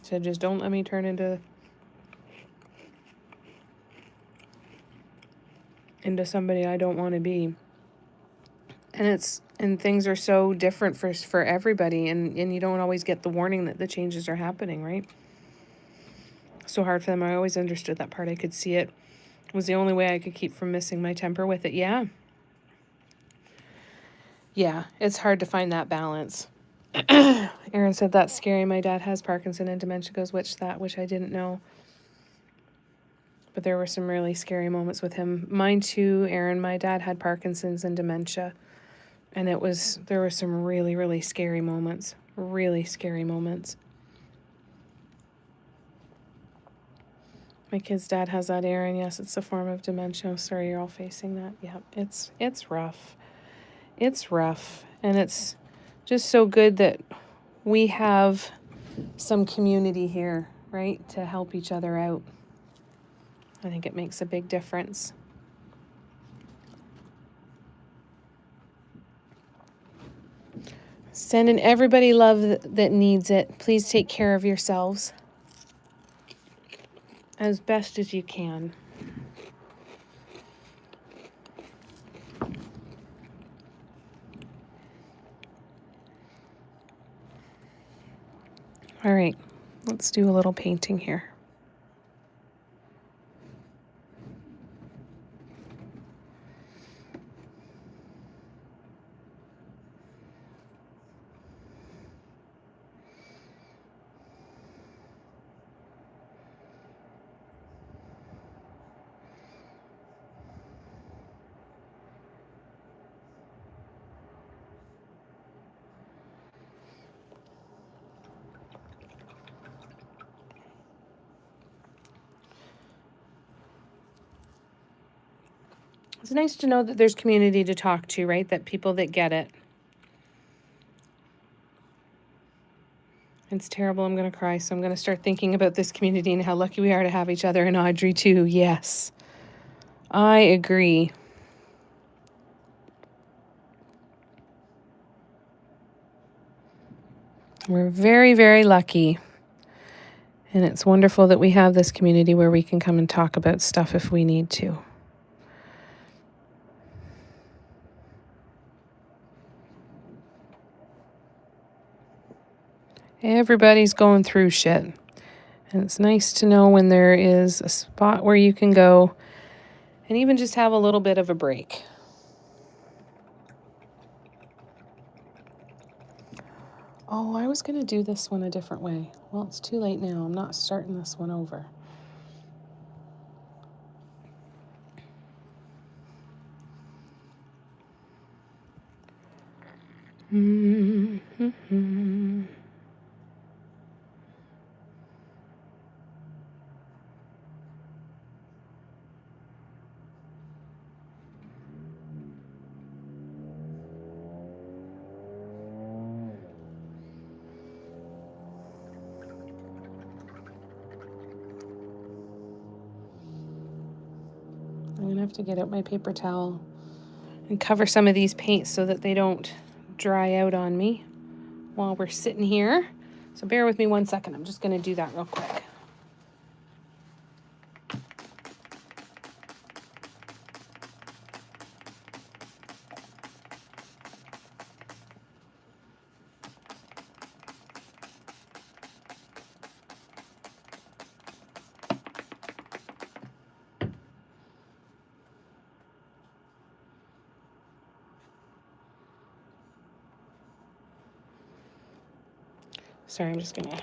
So just don't let me turn into somebody I don't want to be. And things are so different for everybody, and you don't always get the warning that the changes are happening, right? So hard for them. I always understood that part. I could see it. It was the only way I could keep from missing my temper with it. Yeah. Yeah, it's hard to find that balance. Aaron said, that's scary. My dad has Parkinson and dementia. Goes, which I didn't know. But there were some really scary moments with him. Mine too, Aaron. My dad had Parkinson's and dementia. And there were some really, really scary moments. Really scary moments. My kid's dad has that, Aaron. Yes, it's a form of dementia. I'm sorry you're all facing that. Yeah, it's rough. It's rough. And it's just so good that we have some community here, right, to help each other out. I think it makes a big difference. Sending everybody love that needs it. Please take care of yourselves as best as you can. All right, let's do a little painting here. It's nice to know that there's community to talk to, right? That people that get it. It's terrible. I'm going to cry. So I'm going to start thinking about this community and how lucky we are to have each other, and Audrey too. Yes, I agree. We're very, very lucky. And it's wonderful that we have this community where we can come and talk about stuff if we need to. Everybody's going through shit. And it's nice to know when there is a spot where you can go and even just have a little bit of a break. Oh, I was going to do this one a different way. Well, it's too late now. I'm not starting this one over. Mm-hmm. I have to get out my paper towel and cover some of these paints so that they don't dry out on me while we're sitting here. So bear with me 1 second. I'm just going to do that real quick. Sorry, I'm just going to...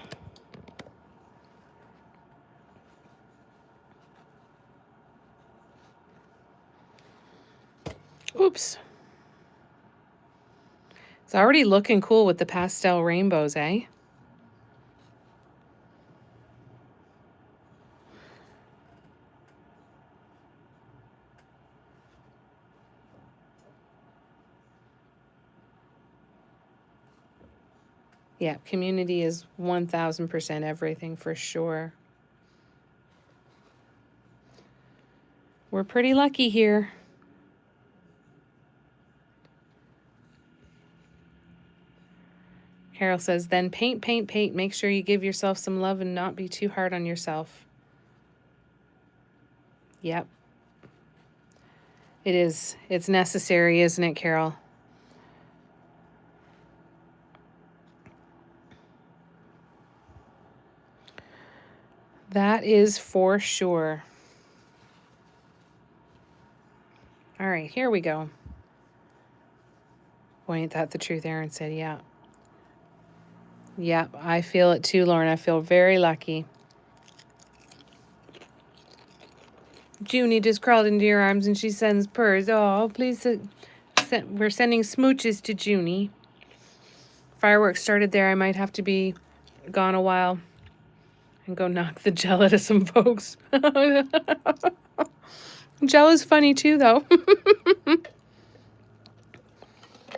Oops. It's already looking cool with the pastel rainbows, eh? Yeah, community is 1000% everything for sure. We're pretty lucky here. Carol says, then paint, paint, paint. Make sure you give yourself some love and not be too hard on yourself. Yep. It is. It's necessary, isn't it, Carol? That is for sure. All right, here we go. Boy, ain't that the truth, Aaron said. Yeah. Yep, I feel it too, Lauren. I feel very lucky. Junie just crawled into your arms and she sends purrs. Oh, please. We're sending smooches to Junie. Fireworks started there. I might have to be gone a while and go knock the gel out of some folks. Gel is funny too, though.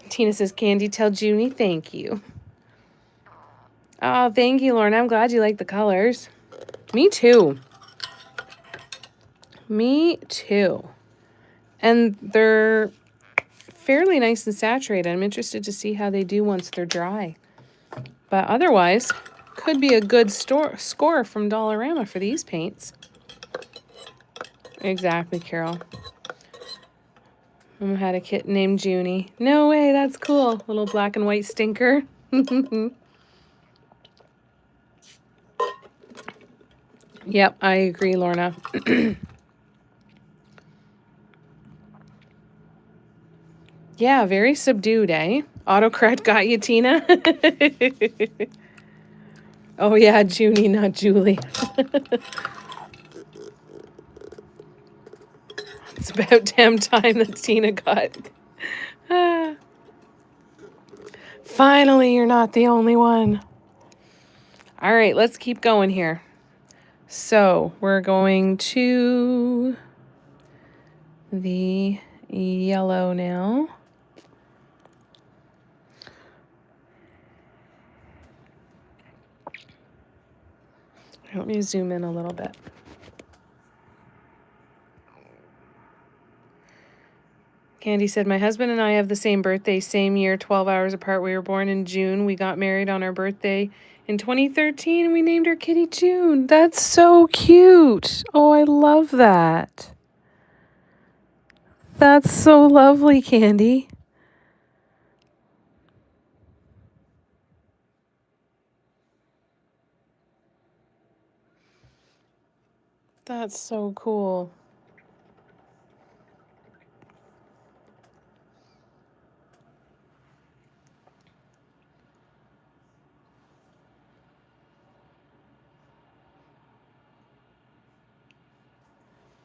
Tina says, Candy, tell Junie thank you. Oh, thank you, Lauren. I'm glad you like the colors. Me too. Me too. And they're fairly nice and saturated. I'm interested to see how they do once they're dry. But otherwise, could be a good score from Dollarama for these paints. Exactly, Carol. Mom had a kitten named Junie. No way, that's cool. Little black and white stinker. Yep, I agree, Lorna. Yeah, very subdued, eh? Autocorrect got you, Tina? Oh, yeah, Junie, not Julie. It's about damn time that Tina got... Finally, you're not the only one. All right, let's keep going here. So we're going to the yellow now. Let me zoom in a little bit. Candy said, my husband and I have the same birthday, same year, 12 hours apart. We were born in June. We got married on our birthday in 2013, and we named our kitty June. That's so cute. Oh, I love that. That's so lovely, Candy. That's so cool.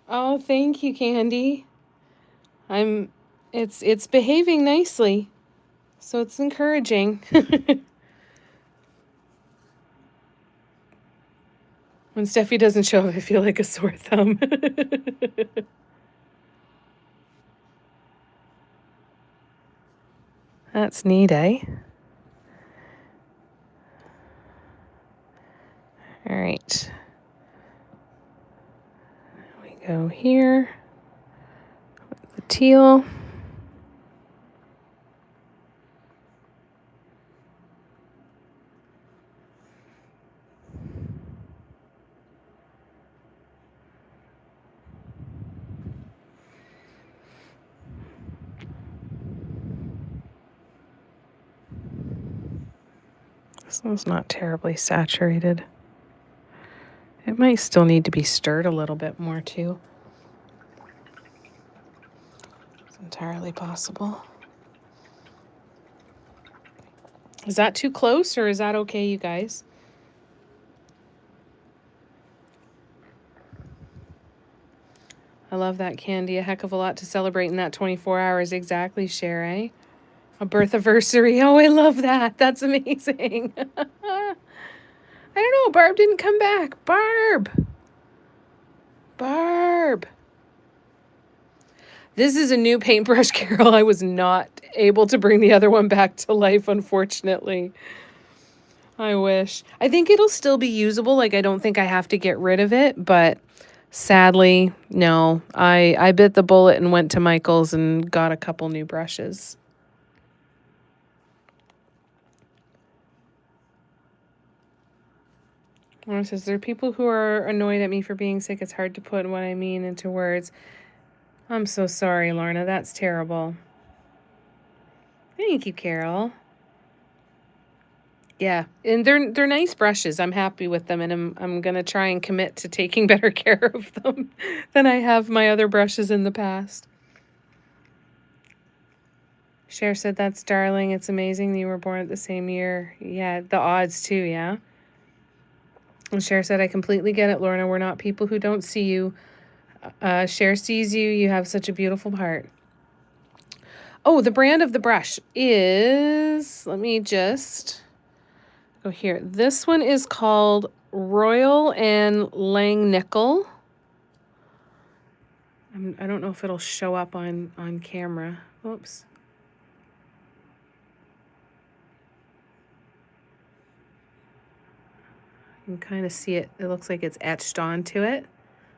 Oh, thank you, Candy. It's behaving nicely. So it's encouraging. When Steffi doesn't show up, I feel like a sore thumb. That's neat, eh? All right. We go here. teal. This one's not terribly saturated. It might still need to be stirred a little bit more too. It's entirely possible. Is that too close or is that okay, you guys? I love that, Candy. A heck of a lot to celebrate in that 24 hours. Exactly, Cher, eh? A birth anniversary. Oh, I love that. That's amazing. I don't know. Barb didn't come back. Barb. Barb. This is a new paintbrush, Carol. I was not able to bring the other one back to life, unfortunately. I wish. I think it'll still be usable. Like, I don't think I have to get rid of it, but sadly, no. I bit the bullet and went to Michael's and got a couple new brushes. Lorna says, there are people who are annoyed at me for being sick. It's hard to put what I mean into words. I'm so sorry, Lorna. That's terrible. Thank you, Carol. Yeah, and they're nice brushes. I'm happy with them, and I'm gonna try and commit to taking better care of them than I have my other brushes in the past. Cher said, that's darling. It's amazing you were born at the same year. Yeah, the odds too, yeah. And Cher said, I completely get it, Lorna. We're not people who don't see you. Cher sees you. You have such a beautiful heart. Oh, the brand of the brush is, let me just go here. This one is called Royal and Langnickel. I don't know if it'll show up on camera. Oops. You can kind of see it. It looks like it's etched onto it.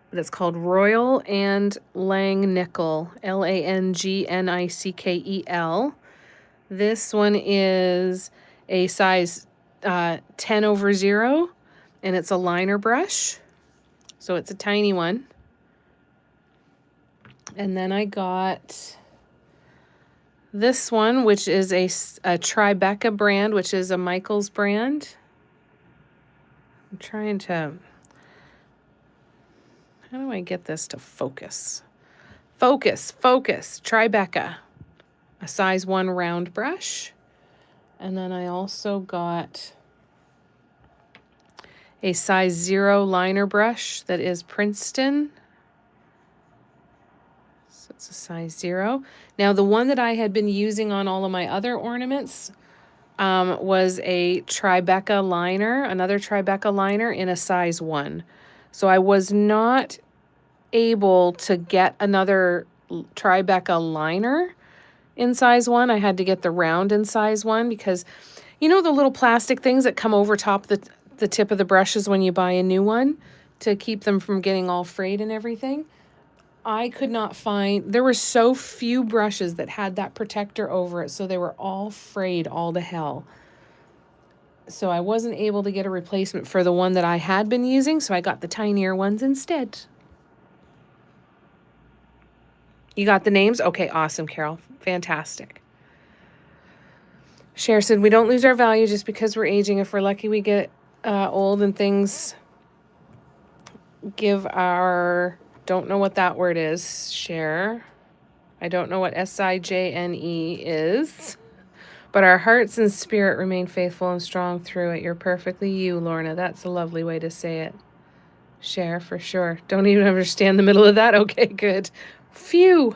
But it's called Royal and Langnickel. Langnickel. This one is a size 10/0, and it's a liner brush. So it's a tiny one. And then I got this one, which is a Tribeca brand, which is a Michael's brand. I'm trying to... How do I get this to focus? Focus. Tribeca. A size 1 round brush. And then I also got a size 0 liner brush that is Princeton. So it's a size 0. Now the one that I had been using on all of my other ornaments was a Tribeca liner, another Tribeca liner in a size 1. So I was not able to get another Tribeca liner in size 1. I had to get the round in size 1 because, you know, the little plastic things that come over top the tip of the brushes when you buy a new one to keep them from getting all frayed and everything. I could not find, there were so few brushes that had that protector over it, so they were all frayed all to hell. So I wasn't able to get a replacement for the one that I had been using, so I got the tinier ones instead. You got the names? Okay, awesome, Carol. Fantastic. Cher said, we don't lose our value just because we're aging. If we're lucky, we get old and things give our... Don't know what that word is, Cher. I don't know what SIJNE is. But our hearts and spirit remain faithful and strong through it. You're perfectly you, Lorna. That's a lovely way to say it. Cher, for sure. Don't even understand the middle of that. Okay, good. Phew.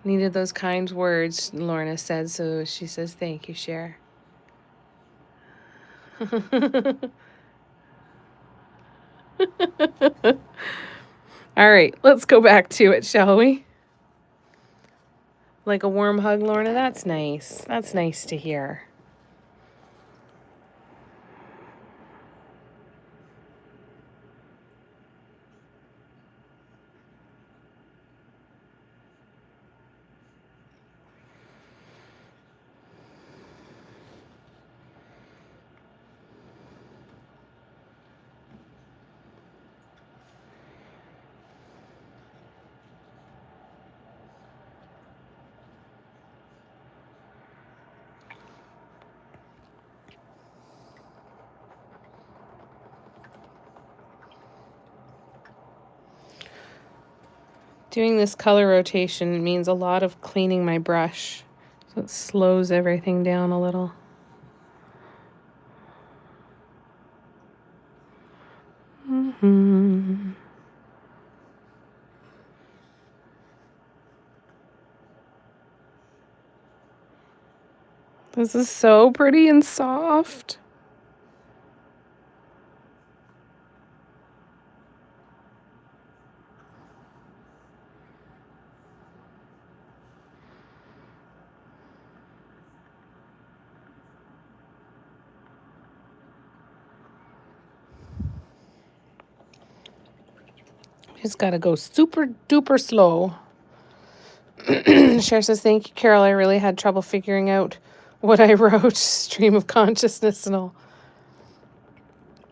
Needed those kind words, Lorna said, so she says, thank you, Cher. All right, let's go back to it, shall we? Like a warm hug, Lorna? That's nice. That's nice to hear. Doing this color rotation means a lot of cleaning my brush. So it slows everything down a little. Mm-hmm. This is so pretty and soft. Just gotta go super duper slow. Cher says, thank you, Carol. I really had trouble figuring out what I wrote. Stream of consciousness and all.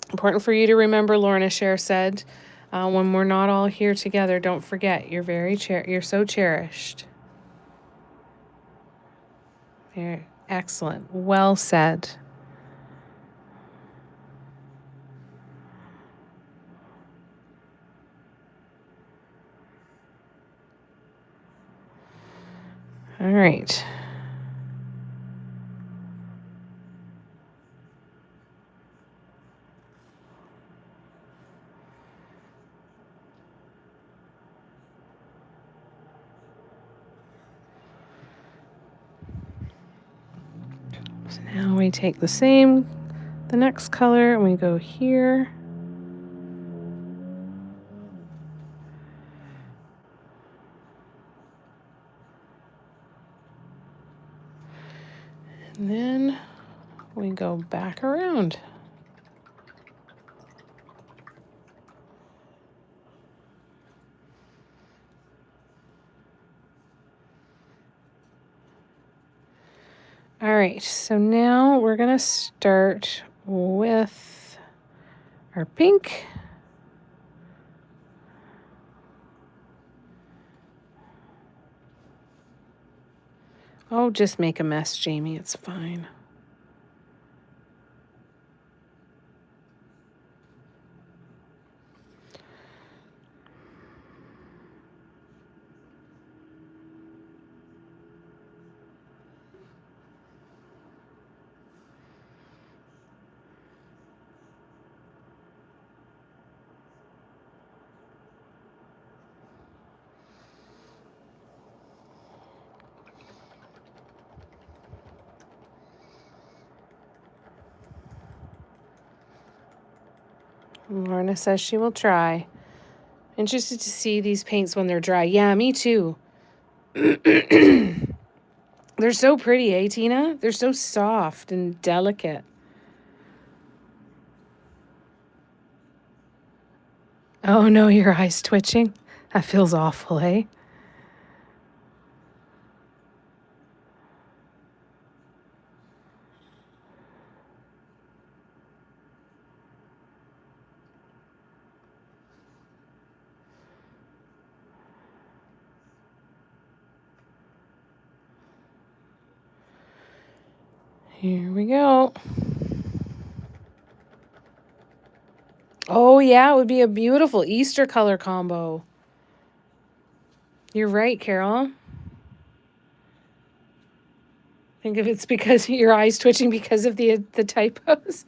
Important for you to remember, Lorna, Cher said. When we're not all here together, don't forget, you're so cherished. Very excellent. Well said. All right. So now we take the next color, and we go here. And then we go back around. All right, so now we're gonna start with our pink. Oh, just make a mess, Jamie, it's fine. Lorna says she will try. Interested to see these paints when they're dry. Yeah, me too. They're so pretty, eh, Tina? They're so soft and delicate. Oh no, your eye's twitching. That feels awful, eh? Here we go. Oh yeah, it would be a beautiful Easter color combo. You're right, Carol. Think if it's because your eyes twitching because of the typos.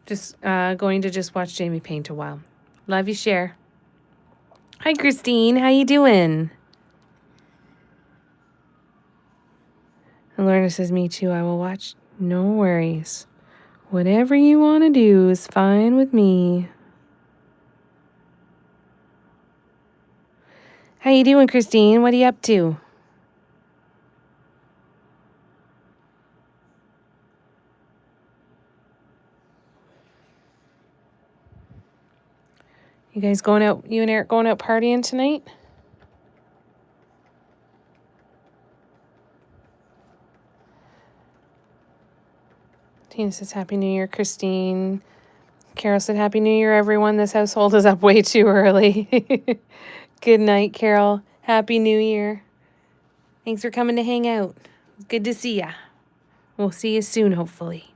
Just going to just watch Jamie paint a while. Love you, Cher. Hi, Christine. How you doing? And Lorna says, me too. I will watch. No worries. Whatever you want to do is fine with me. How you doing, Christine? What are you up to? You guys going out, you and Eric going out partying tonight? Tina says, Happy New Year, Christine. Carol said, Happy New Year, everyone. This household is up way too early. Good night, Carol. Happy New Year. Thanks for coming to hang out. It's good to see ya. We'll see you soon, hopefully.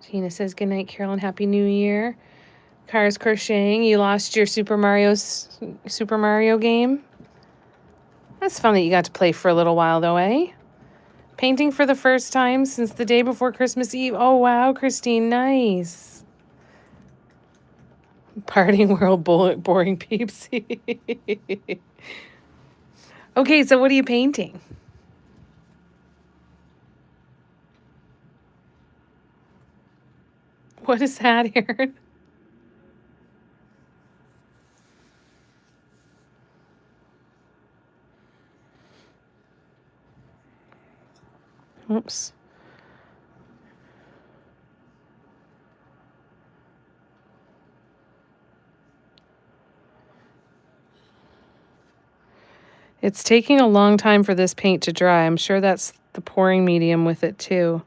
Tina says, good night, Carolyn. Happy New Year. Cars crocheting. You lost your Super Mario game. That's fun that you got to play for a little while, though, eh? Painting for the first time since the day before Christmas Eve. Oh, wow, Christine. Nice. Partying world boring peeps. Okay, so what are you painting? What is that, Aaron? Oops. It's taking a long time for this paint to dry. I'm sure that's the pouring medium with it too.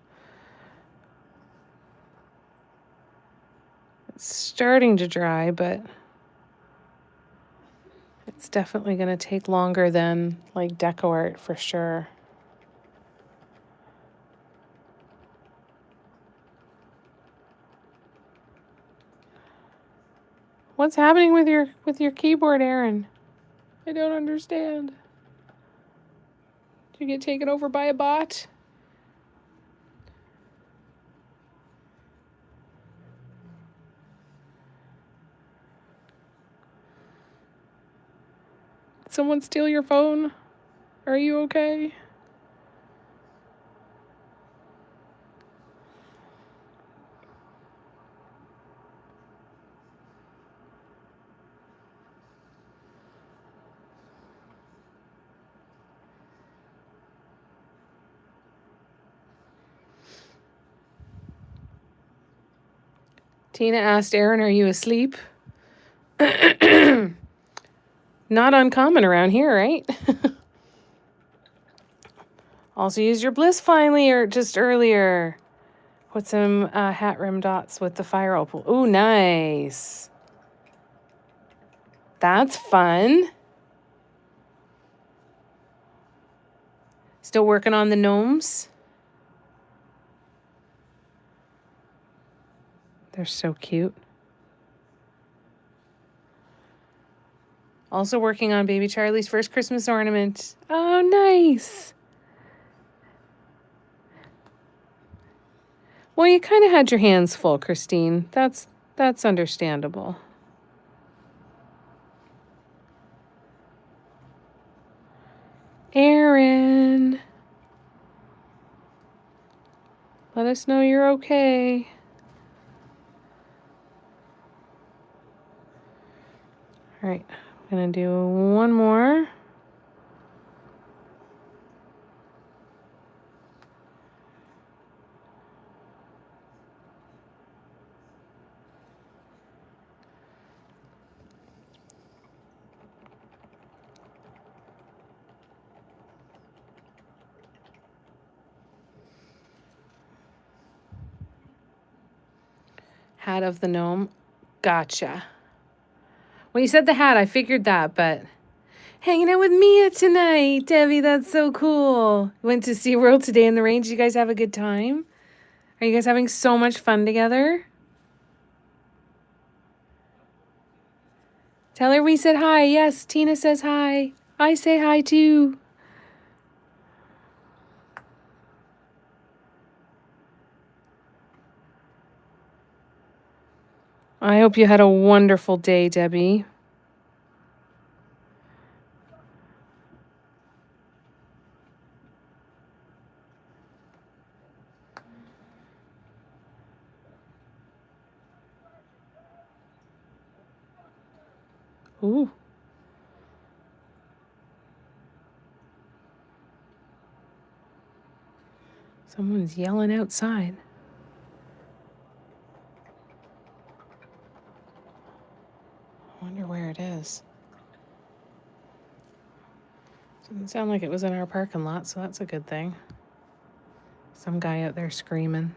It's starting to dry, but it's definitely going to take longer than like deco art for sure. What's happening with your keyboard, Aaron? I don't understand. Did you get taken over by a bot? Did someone steal your phone? Are you okay? Tina asked Aaron, are you asleep? Not uncommon around here, right? Also used your bliss finally or just earlier. Put some hat rim dots with the fire opal. Ooh, nice. That's fun. Still working on the gnomes. They're so cute. Also working on baby Charlie's first Christmas ornament. Oh, nice. Well, you kind of had your hands full, Christine. That's understandable. Aaron. Let us know you're okay. All right, I'm going to do one more. Hat of the gnome. Gotcha. When you said the hat, I figured that, but hanging out with Mia tonight. Debbie, that's so cool. Went to SeaWorld today in the rain. Did you guys have a good time? Are you guys having so much fun together? Tell her we said hi. Yes, Tina says hi. I say hi too. I hope you had a wonderful day, Debbie. Ooh. Someone's yelling outside. I wonder where it is. Didn't sound like it was in our parking lot, so that's a good thing. Some guy out there screaming.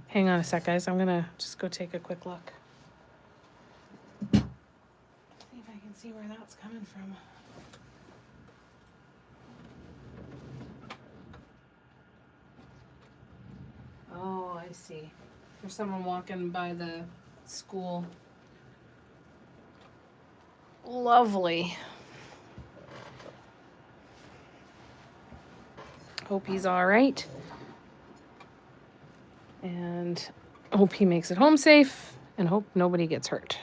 Hang on a sec, guys. I'm gonna just go take a quick look. See if I can see where that's coming from. Oh, I see. There's someone walking by the school. Lovely. Hope he's all right. And hope he makes it home safe and hope nobody gets hurt.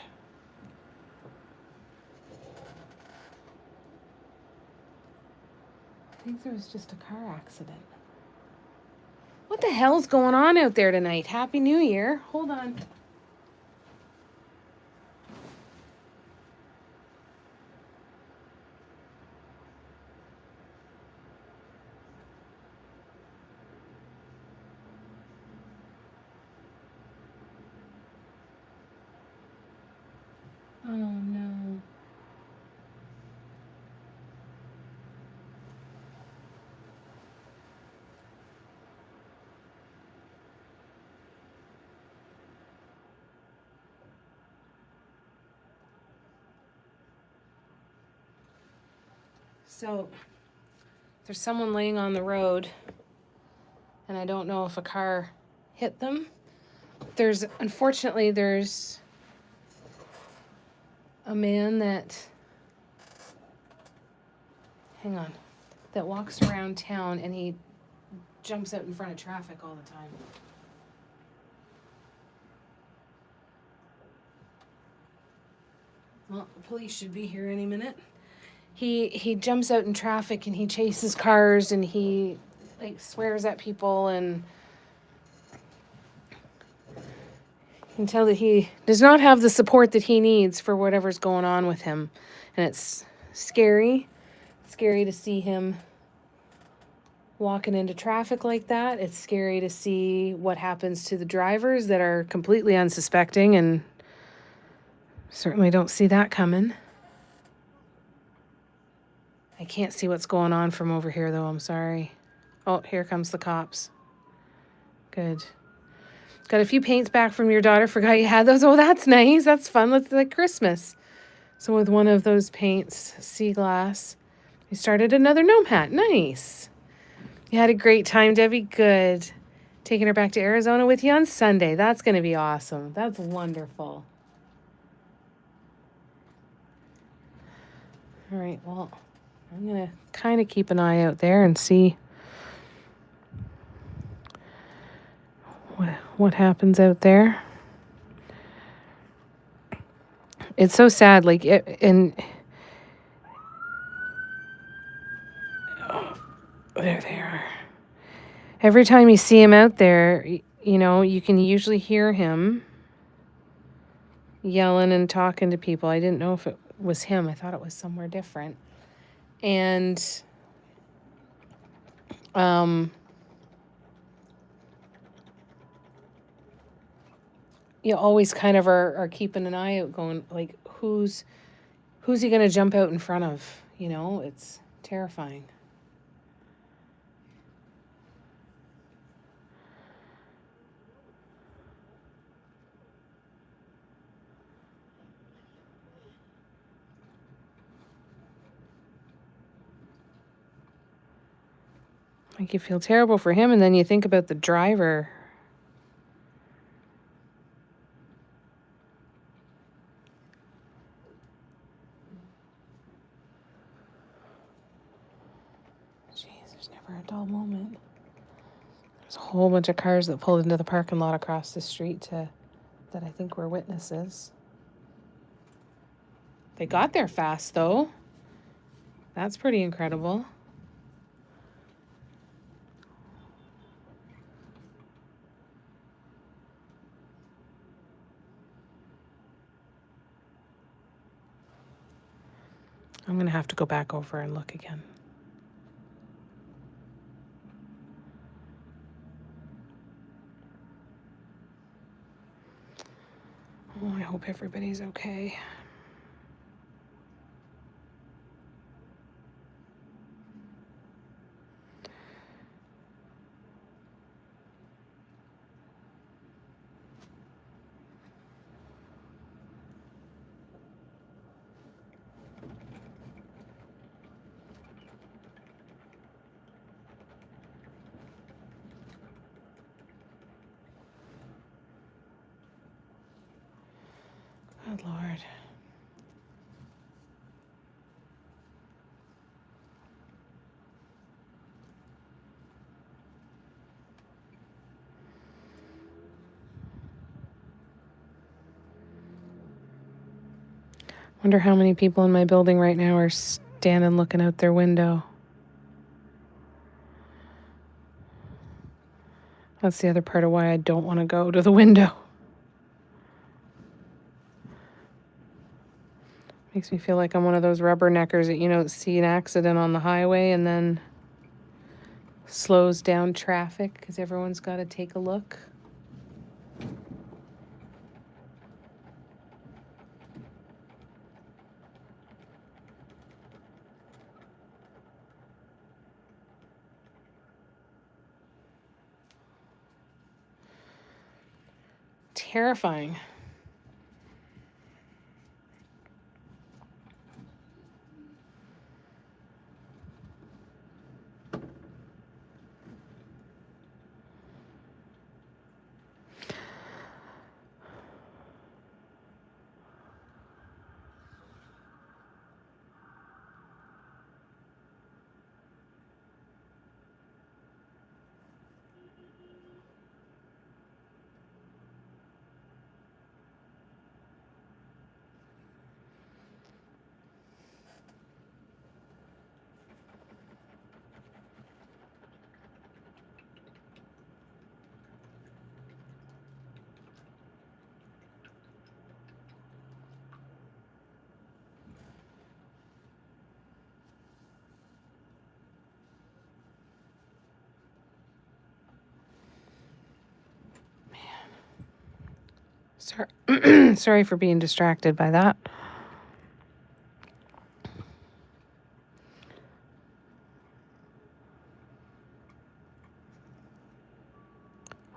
I think there was just a car accident. What the hell's going on out there tonight? Happy New Year. Hold on. Oh no. So there's someone laying on the road, and I don't know if a car hit them. Unfortunately, there's a man that walks around town and he jumps out in front of traffic all the time. Well, the police should be here any minute. He jumps out in traffic and he chases cars and he swears at people, and you can tell that he does not have the support that he needs for whatever's going on with him. And it's scary. Scary to see him walking into traffic like that. It's scary to see what happens to the drivers that are completely unsuspecting and certainly don't see that coming. I can't see what's going on from over here, though. I'm sorry. Oh, here comes the cops. Good. Got a few paints back from your daughter. Forgot you had those. Oh, that's nice. That's fun. That's like Christmas. So with one of those paints, sea glass, you started another gnome hat. Nice. You had a great time, Debbie. Good. Taking her back to Arizona with you on Sunday. That's going to be awesome. That's wonderful. All right, well, I'm going to kind of keep an eye out there and see what happens out there. It's so sad, oh, there they are. Every time you see him out there, you can usually hear him yelling and talking to people. I didn't know if it was him. I thought it was somewhere different. And you always kind of are keeping an eye out, going like, who's he going to jump out in front of? It's terrifying. Like, you feel terrible for him, and then you think about the driver. Jeez, there's never a dull moment. There's a whole bunch of cars that pulled into the parking lot across the street that I think were witnesses. They got there fast, though. That's pretty incredible. I'm going to have to go back over and look again. Oh, I hope everybody's okay. Good Lord. Wonder how many people in my building right now are standing looking out their window. That's the other part of why I don't want to go to the window. Makes me feel like I'm one of those rubberneckers that, you know, see an accident on the highway and then slows down traffic because everyone's got to take a look. Terrifying. Sorry, sorry for being distracted by that.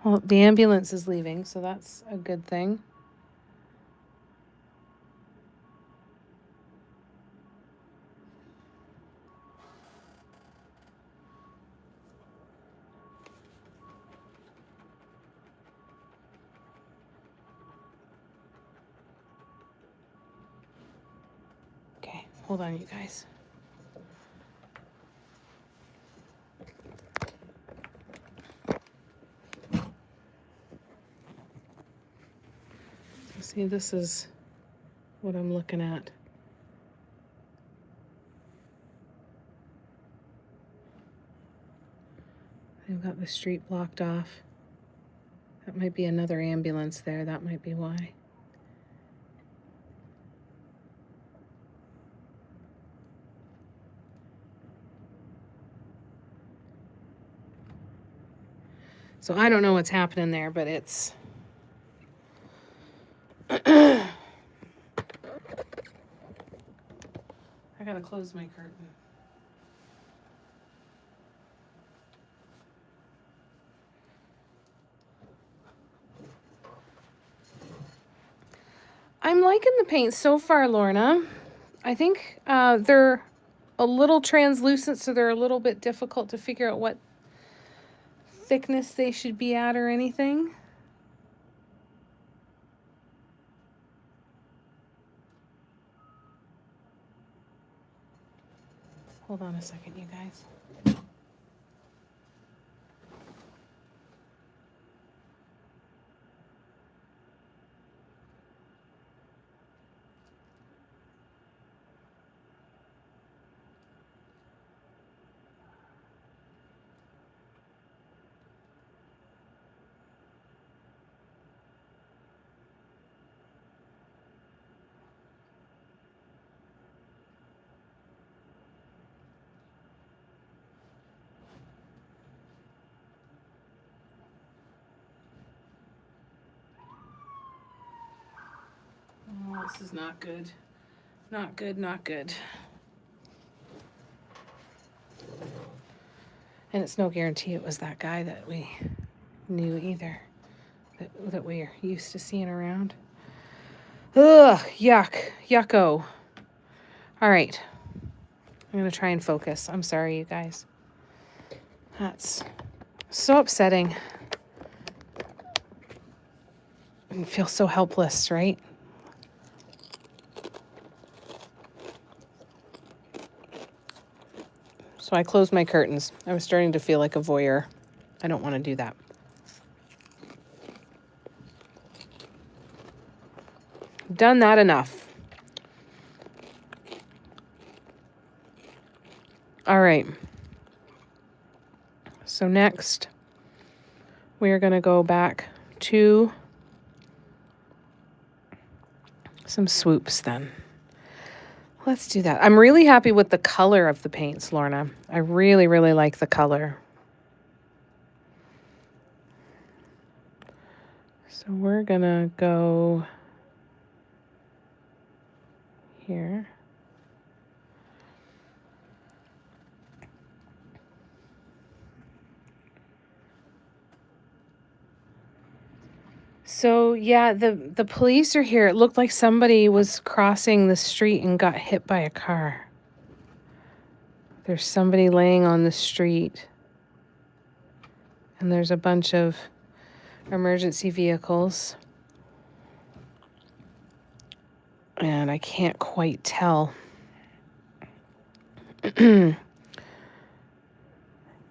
Well, the ambulance is leaving, so that's a good thing. Okay, hold on, you guys. See, this is what I'm looking at. They've got the street blocked off. That might be another ambulance there. That might be why. So I don't know what's happening there, but it's... I gotta close my curtain. I'm liking the paints so far, Lorna. I think they're a little translucent, so they're a little bit difficult to figure out what thickness they should be at or anything. Hold on a second, you guys. Oh, this is not good. Not good, not good. And it's no guarantee it was that guy that we knew either, that we're used to seeing around. Ugh, yuck, yucko. All right, I'm gonna try and focus. I'm sorry, you guys. That's so upsetting. I feel so helpless, right? So I closed my curtains. I was starting to feel like a voyeur. I don't want to do that. Done that enough. All right. So next, we are going to go back to some swoops then. Let's do that. I'm really happy with the color of the paints, Lorna. I really, really like the color. So we're going to go here. So yeah, the police are here. It looked like somebody was crossing the street and got hit by a car. There's somebody laying on the street. And there's a bunch of emergency vehicles. And I can't quite tell if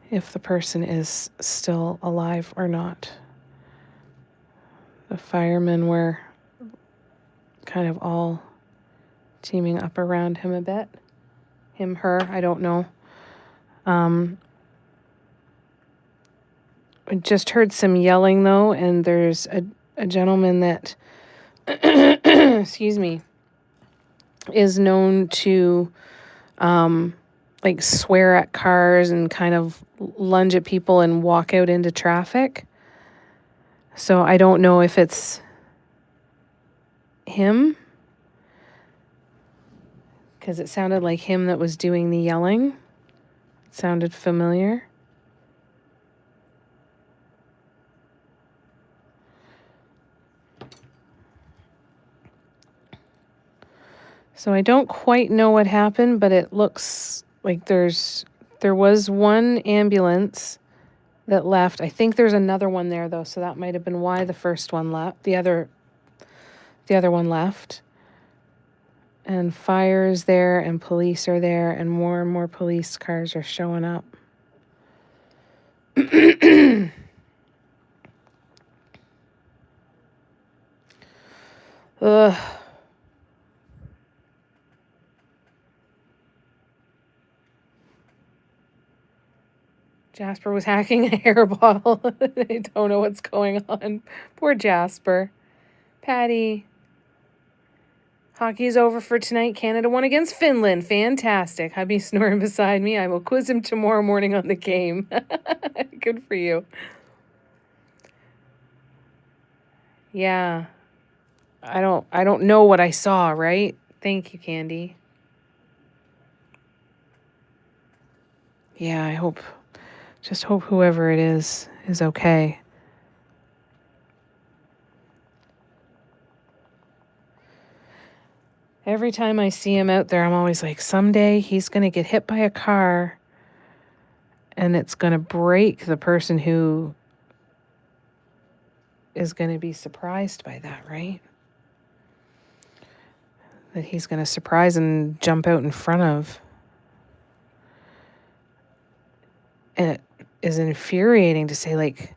the person is still alive or not. The firemen were kind of all teaming up around him a bit. Him, her, I don't know. I just heard some yelling though, and there's a gentleman that, excuse me, is known to like swear at cars and kind of lunge at people and walk out into traffic. So I don't know if it's him, because it sounded like him that was doing the yelling. It sounded familiar. So I don't quite know what happened, but it looks like there was one ambulance that left. I think there's another one there though, so that might have been why the first one left. The other one left. And fire is there and police are there and more police cars are showing up. Ugh. Jasper was hacking a hairball. I don't know what's going on. Poor Jasper. Patty. Hockey's over for tonight. Canada won against Finland. Fantastic. Hubby snoring beside me. I will quiz him tomorrow morning on the game. Good for you. Yeah. I don't know what I saw, right? Thank you, Candy. Yeah, just hope whoever it is okay. Every time I see him out there, I'm always like, someday he's going to get hit by a car and it's going to break the person who is going to be surprised by that, right? That he's going to surprise and jump out in front of. And it is infuriating to say, like,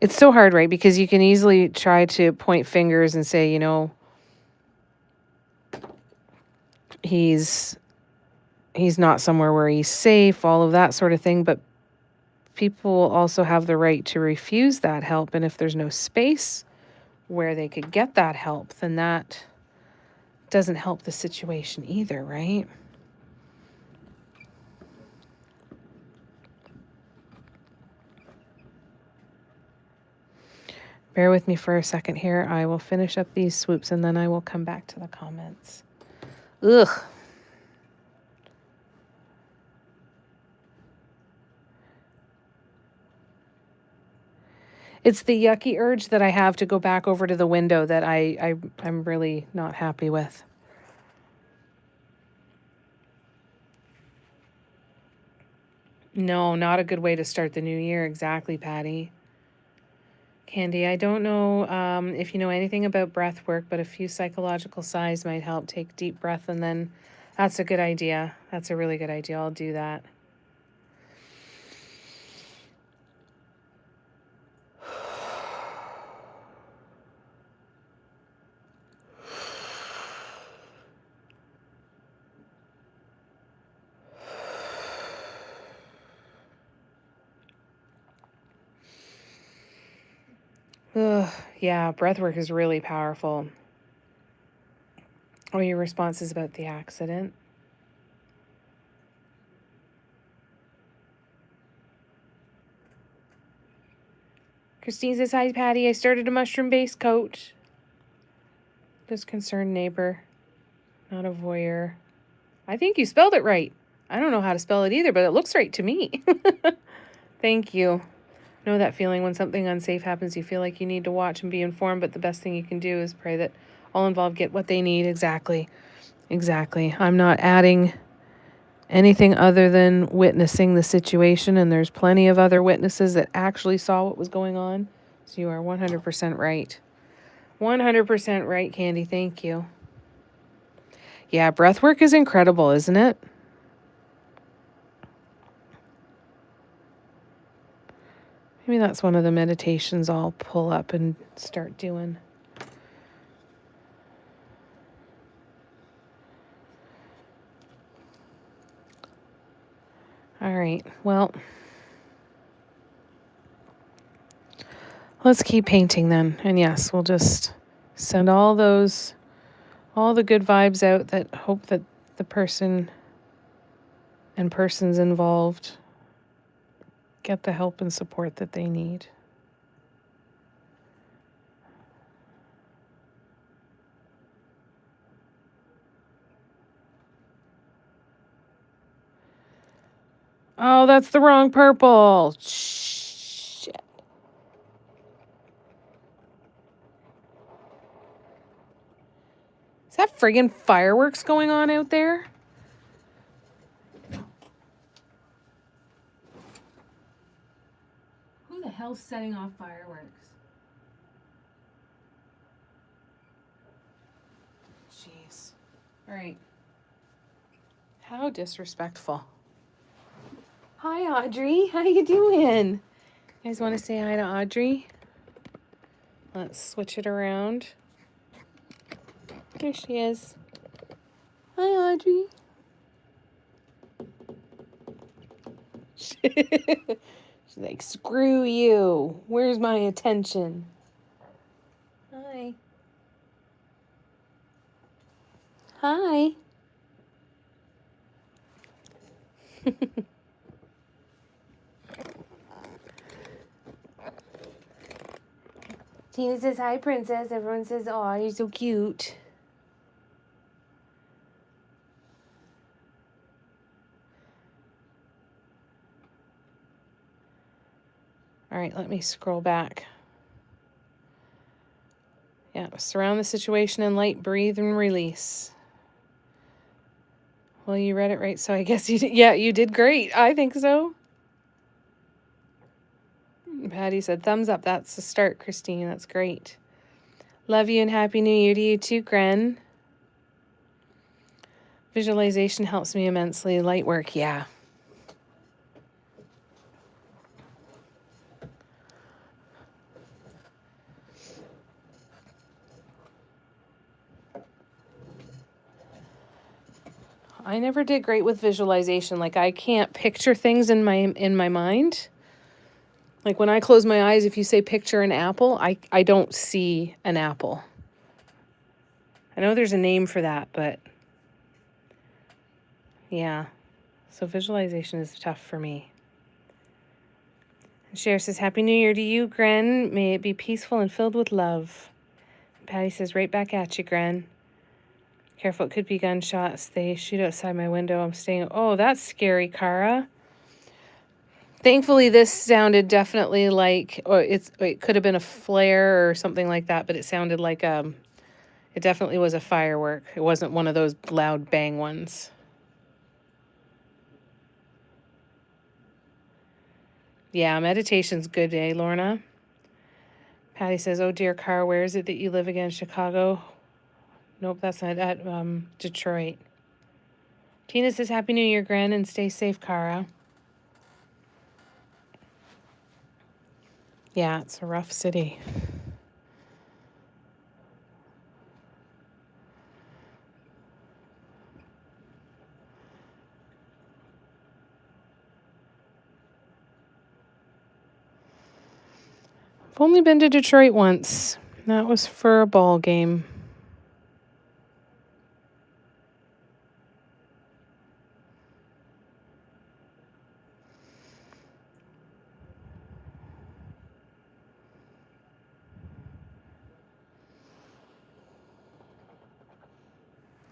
it's so hard, right? Because you can easily try to point fingers and say, you know, he's not somewhere where he's safe, all of that sort of thing. But people also have the right to refuse that help. And if there's no space where they could get that help, then that doesn't help the situation either, right? Bear with me for a second here. I will finish up these swoops and then I will come back to the comments. Ugh. It's the yucky urge that I have to go back over to the window that I'm really not happy with. No, not a good way to start the new year. Exactly, Patty. Candy, I don't know if you know anything about breath work, but a few psychological sighs might help. Take deep breath and then That's a good idea. That's a really good idea. I'll do that. Ugh, yeah, breath work is really powerful. Oh, your response is about the accident. Christine says, hi, Patty. I started a mushroom-based coach. Just concerned neighbor, not a voyeur. I think you spelled it right. I don't know how to spell it either, but it looks right to me. Thank you. Know that feeling when something unsafe happens, you feel like you need to watch and be informed, but the best thing you can do is pray that all involved get what they need. Exactly. Exactly. I'm not adding anything other than witnessing the situation, and there's plenty of other witnesses that actually saw what was going on. So you are 100% right. 100% right, Candy. Thank you. Yeah, breath work is incredible, isn't it? Maybe that's one of the meditations I'll pull up and start doing. All right, well, let's keep painting then. And yes, we'll just send all the good vibes out that hope that the person and persons involved get the help and support that they need. Oh, that's the wrong purple. Shit. Is that friggin' fireworks going on out there? Who the hell's setting off fireworks? Jeez. All right. How disrespectful. Hi, Audrey. How you doing? You guys want to say hi to Audrey? Let's switch it around. Here she is. Hi, Audrey. She's like, screw you. Where's my attention? Hi. Hi. Tina says, hi, princess. Everyone says, aw, you're so cute. All right, let me scroll back. Yeah, surround the situation in light, breathe, and release. Well, you read it right, so I guess you did. Yeah, you did great. I think so. Patty said, thumbs up. That's the start, Christine. That's great. Love you and Happy New Year to you too, Gren. Visualization helps me immensely. Light work, yeah. I never did great with visualization. Like, I can't picture things in my mind. Like, when I close my eyes, if you say picture an apple, I don't see an apple. I know there's a name for that, but yeah. So visualization is tough for me. And Cher says, Happy New Year to you, Gren. May it be peaceful and filled with love. And Patty says, right back at you, Gren. Careful, it could be gunshots. They shoot outside my window. I'm staying. Oh, that's scary, Kara. Thankfully, this sounded definitely like, it could have been a flare or something like that, but it sounded like it definitely was a firework. It wasn't one of those loud bang ones. Yeah, meditation's good, eh, Lorna? Patty says, oh dear, Kara, where is it that you live again? Chicago? Nope, that's not at Detroit. Tina says, Happy New Year, Gran, and stay safe, Cara. Yeah, it's a rough city. I've only been to Detroit once. That was for a ball game.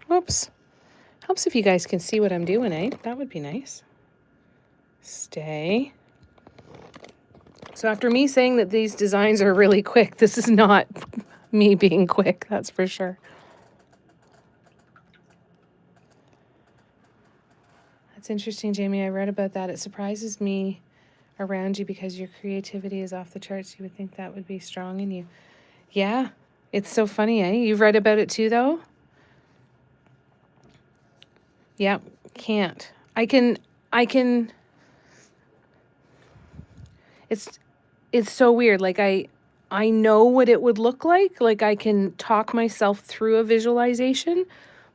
Whoops. Helps if you guys can see what I'm doing, eh? That would be nice. Stay. So after me saying that these designs are really quick, this is not me being quick, that's for sure. That's interesting, Jamie. I read about that. It surprises me around you because your creativity is off the charts. You would think that would be strong in you. Yeah, it's so funny, eh? You've read about it too, though? Yeah, can't. I can, it's so weird. Like I know what it would look like. Like I can talk myself through a visualization,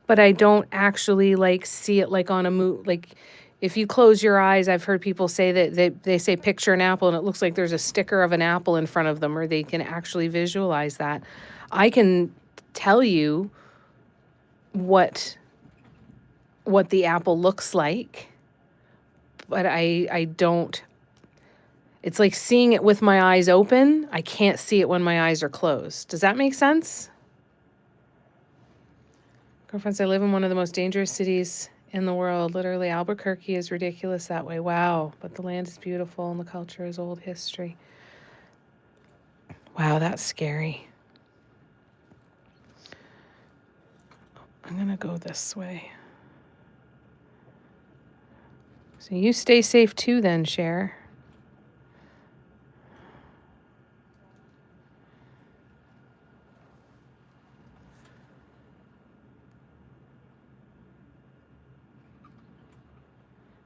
but I don't actually like see it like on a like if you close your eyes, I've heard people say that they say picture an apple and it looks like there's a sticker of an apple in front of them, or they can actually visualize that. I can tell you what the apple looks like, but I don't. It's like seeing it with my eyes open. I can't see it when my eyes are closed. Does that make sense? Girlfriends, I live in one of the most dangerous cities in the world. Literally, Albuquerque is ridiculous that way. Wow. But the land is beautiful and the culture is old history. Wow, that's scary. I'm going to go this way. So you stay safe too then, Cher.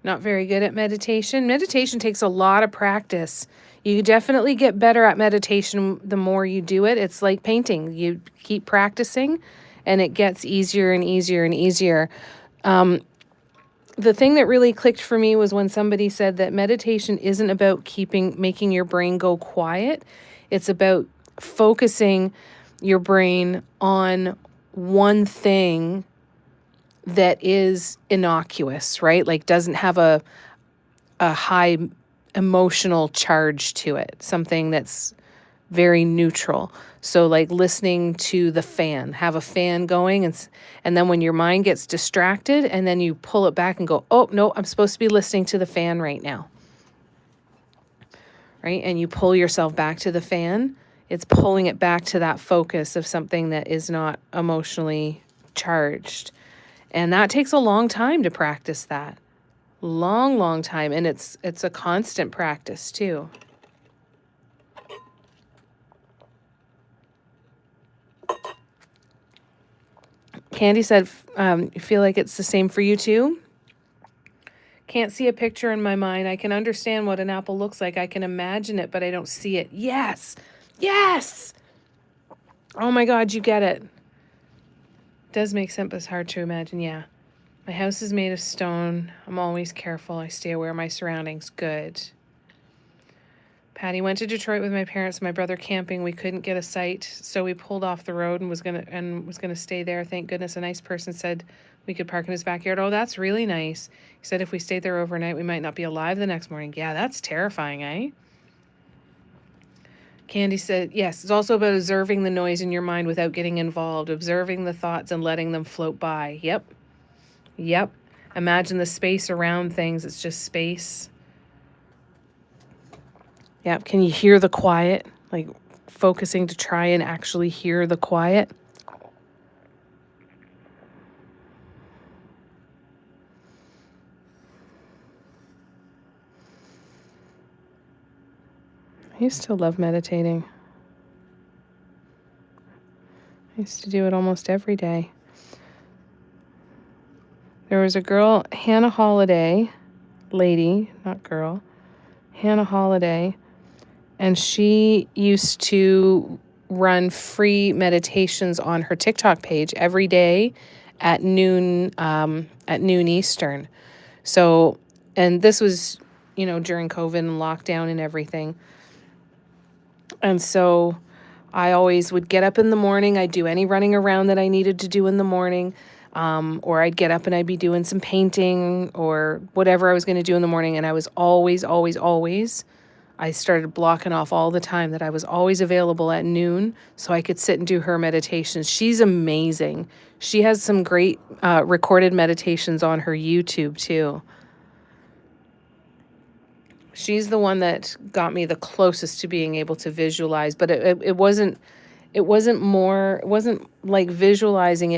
Not very good at meditation. Meditation takes a lot of practice. You definitely get better at meditation the more you do it. It's like painting. You keep practicing and it gets easier and easier and easier. The thing that really clicked for me was when somebody said that meditation isn't about making your brain go quiet. It's about focusing your brain on one thing that is innocuous, right? Like doesn't have a high emotional charge to it, something that's very neutral. So like listening to the fan, have a fan going, and then when your mind gets distracted and then you pull it back and go, oh, no, I'm supposed to be listening to the fan right now. Right? And you pull yourself back to the fan. It's pulling it back to that focus of something that is not emotionally charged. And that takes a long time to practice that. Long time. And it's a constant practice too. Candy said, you feel like it's the same for you too? Can't see a picture in my mind. I can understand what an apple looks like. I can imagine it, but I don't see it. Yes. Yes. Oh my God, you get it. Does make sense, but it's hard to imagine. Yeah. My house is made of stone. I'm always careful. I stay aware of my surroundings. Good. Patty went to Detroit with my parents and my brother camping. We couldn't get a site, so we pulled off the road and was gonna stay there. Thank goodness a nice person said we could park in his backyard. Oh, that's really nice. He said if we stayed there overnight, we might not be alive the next morning. Yeah, that's terrifying, eh? Candy said, yes, it's also about observing the noise in your mind without getting involved, observing the thoughts and letting them float by. Yep. Imagine the space around things. It's just space. Yep. Can you hear the quiet? Like focusing to try and actually hear the quiet. I used to love meditating. I used to do it almost every day. There was a girl, Hannah Holiday, lady, not girl, Hannah Holiday, and she used to run free meditations on her TikTok page every day at noon Eastern. So, and this was, during COVID and lockdown and everything. And so I always would get up in the morning. I'd do any running around that I needed to do in the morning. Or I'd get up and I'd be doing some painting or whatever I was going to do in the morning. And I was always, I started blocking off all the time that I was always available at noon so I could sit and do her meditations. She's amazing. She has some great recorded meditations on her YouTube too. She's the one that got me the closest to being able to visualize, but it wasn't like visualizing.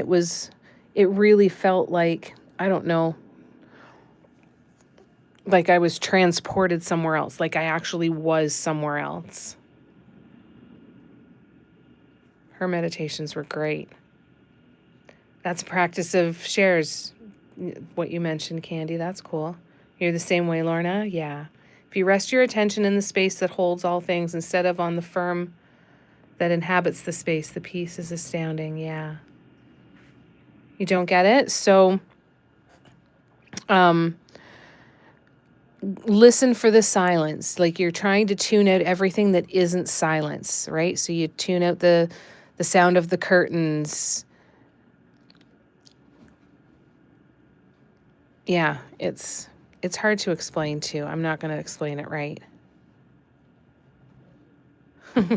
It really felt like, I don't know, like I was transported somewhere else, like I actually was somewhere else. Her meditations were great. That's a practice of shares, what you mentioned, Candy. That's cool. You're the same way, Lorna? Yeah. If you rest your attention in the space that holds all things instead of on the firm that inhabits the space, the peace is astounding. Yeah. You don't get it? So, listen for the silence. Like you're trying to tune out everything that isn't silence, right? So you tune out the sound of the curtains. Yeah, it's hard to explain too. I'm not going to explain it right.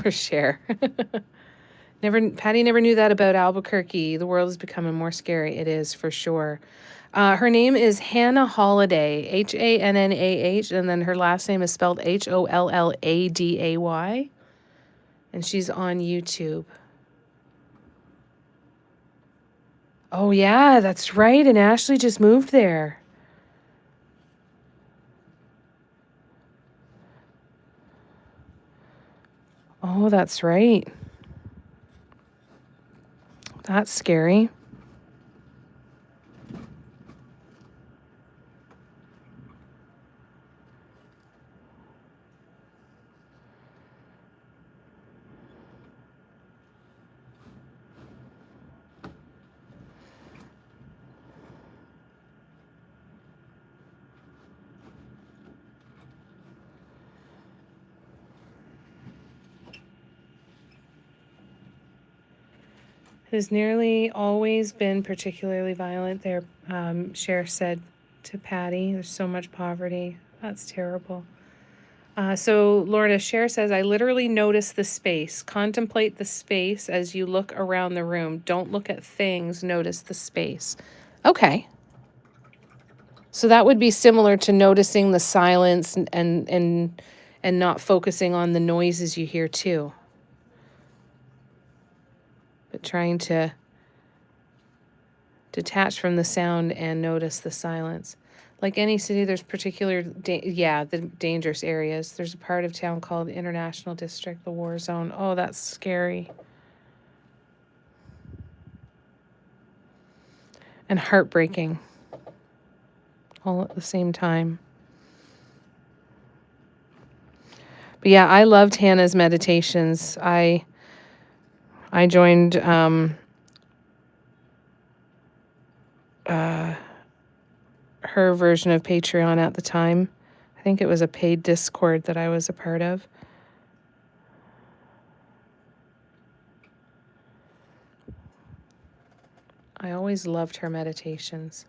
For sure. Patty never knew that about Albuquerque. The world is becoming more scary. It is, for sure. Her name is Hannah Holiday, Hannah, and then her last name is spelled Holladay, and she's on YouTube. Oh, yeah, that's right, and Ashley just moved there. Oh, that's right. That's scary. Has nearly always been particularly violent there, Cher said to Patty. There's so much poverty. That's terrible. So Lorna, Cher says, I literally notice the space. Contemplate the space as you look around the room. Don't look at things, notice the space. Okay. So that would be similar to noticing the silence and not focusing on the noises you hear too. But trying to detach from the sound and notice the silence. Like any city, there's particular, the dangerous areas. There's a part of town called International District, the war zone. Oh, that's scary. And heartbreaking. All at the same time. But yeah, I loved Hannah's meditations. I joined her version of Patreon at the time. I think it was a paid Discord that I was a part of. I always loved her meditations.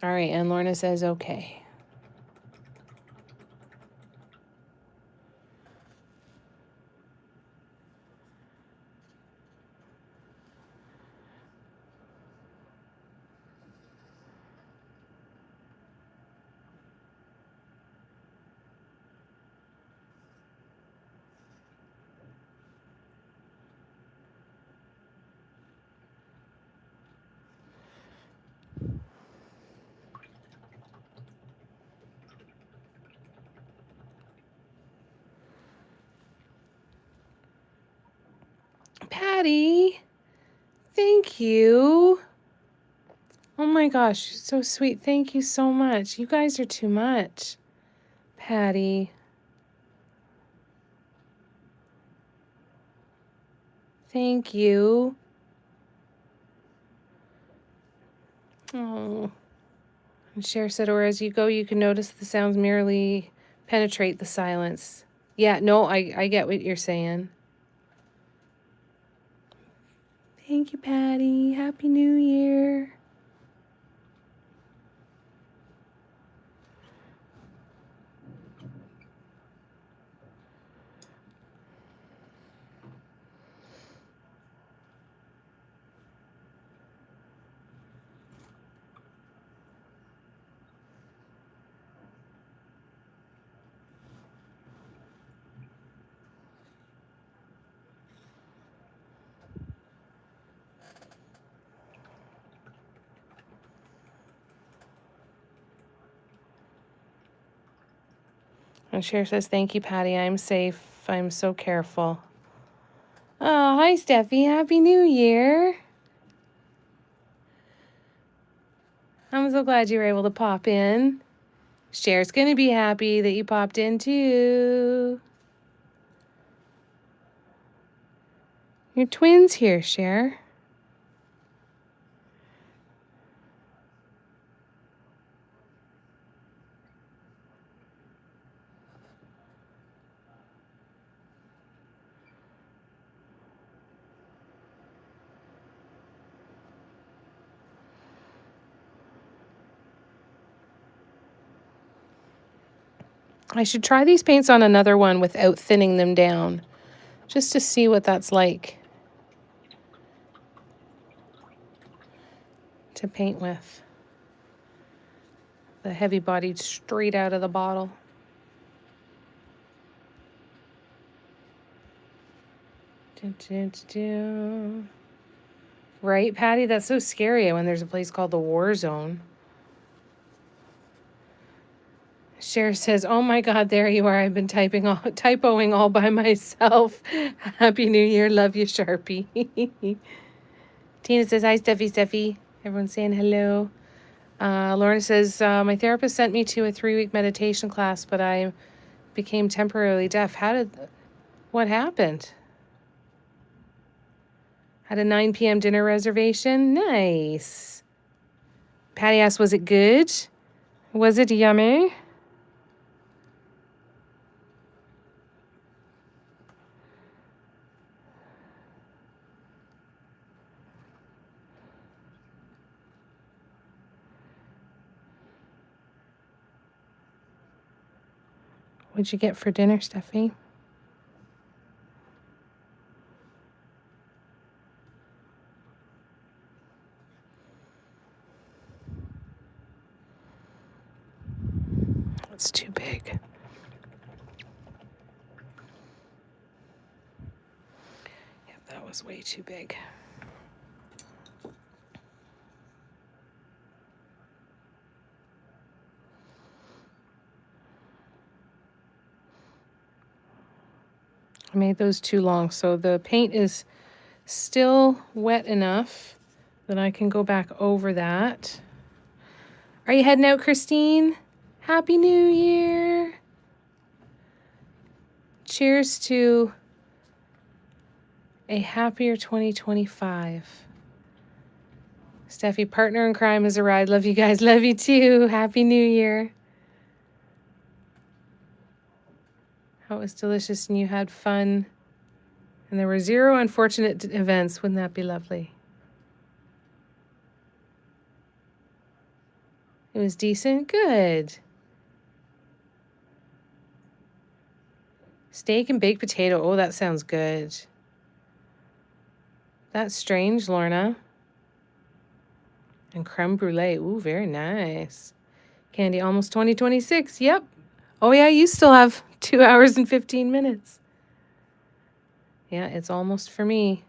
All right, and Lorna says, okay. Patty, Thank you. Oh my gosh, you're so sweet. Thank you so much. You guys are too much. Patty. Thank you. Oh. And Cher said, or as you go, you can notice the sounds merely penetrate the silence. Yeah, no, I get what you're saying. Thank you, Patty. Happy New Year. And Cher says, thank you, Patty. I'm safe. I'm so careful. Oh, hi, Steffi. Happy New Year. I'm so glad you were able to pop in. Cher's going to be happy that you popped in, too. Your twins here, Cher. I should try these paints on another one without thinning them down, just to see what that's like to paint with. The heavy-bodied straight out of the bottle. Dun, dun, dun, dun. Right, Patty? That's so scary when there's a place called the War Zone. Cher says, oh my God, there you are. I've been typoing all by myself. Happy New Year. Love you, Sharpie. Tina says, hi, Steffi. Everyone's saying hello. Lorna says, my therapist sent me to a 3-week meditation class, but I became temporarily deaf. What happened? Had a 9 p.m. dinner reservation. Nice. Patty asked, was it good? Was it yummy? What'd you get for dinner, Steffi? It's too big. Yep, that was way too big. I made those too long, so the paint is still wet enough that I can go back over that. Are you heading out, Christine? Happy New Year. Cheers to a happier 2025. Steffi, partner in crime has arrived. Love you guys. Love you too. Happy New Year. How it was delicious and you had fun. And there were 0 unfortunate events. Wouldn't that be lovely? It was decent? Good. Steak and baked potato. Oh, that sounds good. That's strange, Lorna. And creme brulee. Ooh, very nice. Candy, almost 2026. Yep. Oh, yeah, you still have 2 hours and 15 minutes. Yeah, it's almost for me.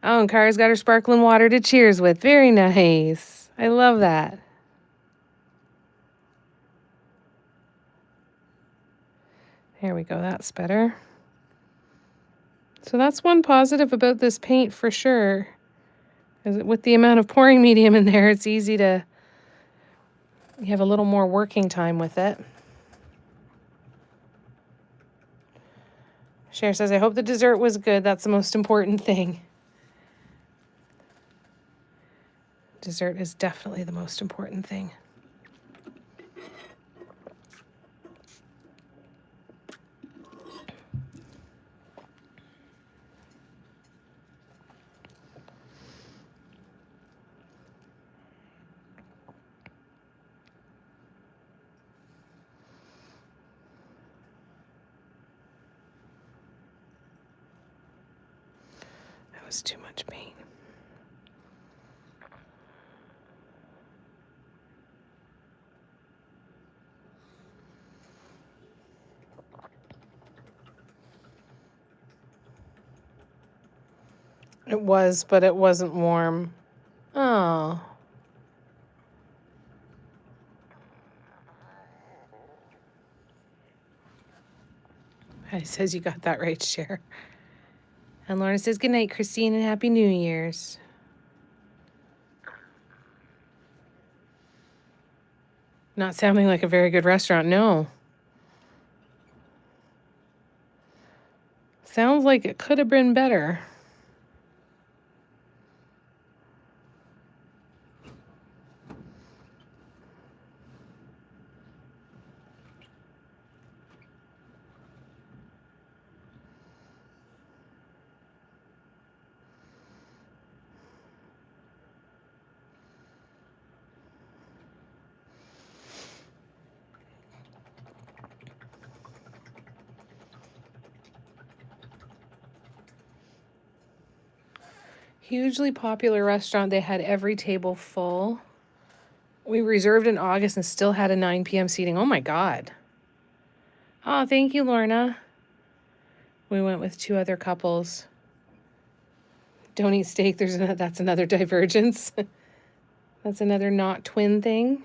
Oh, and Kara's got her sparkling water to cheers with. Very nice. I love that. There we go. That's better. So that's one positive about this paint for sure. Is that with the amount of pouring medium in there, it's easy to, you have a little more working time with it. Cher says, I hope the dessert was good. That's the most important thing. Dessert is definitely the most important thing. That was too much paint. It was, but it wasn't warm. Oh. He says you got that right, Cher. And Lorna says, good night, Christine, and Happy New Year's. Not sounding like a very good restaurant, no. Sounds like it could have been better. Hugely popular restaurant. They had every table full. We reserved in August and still had a 9 p.m. seating. Oh my God. Oh, thank you, Lorna. We went with 2 other couples. Don't eat steak. That's another divergence. That's another not twin thing.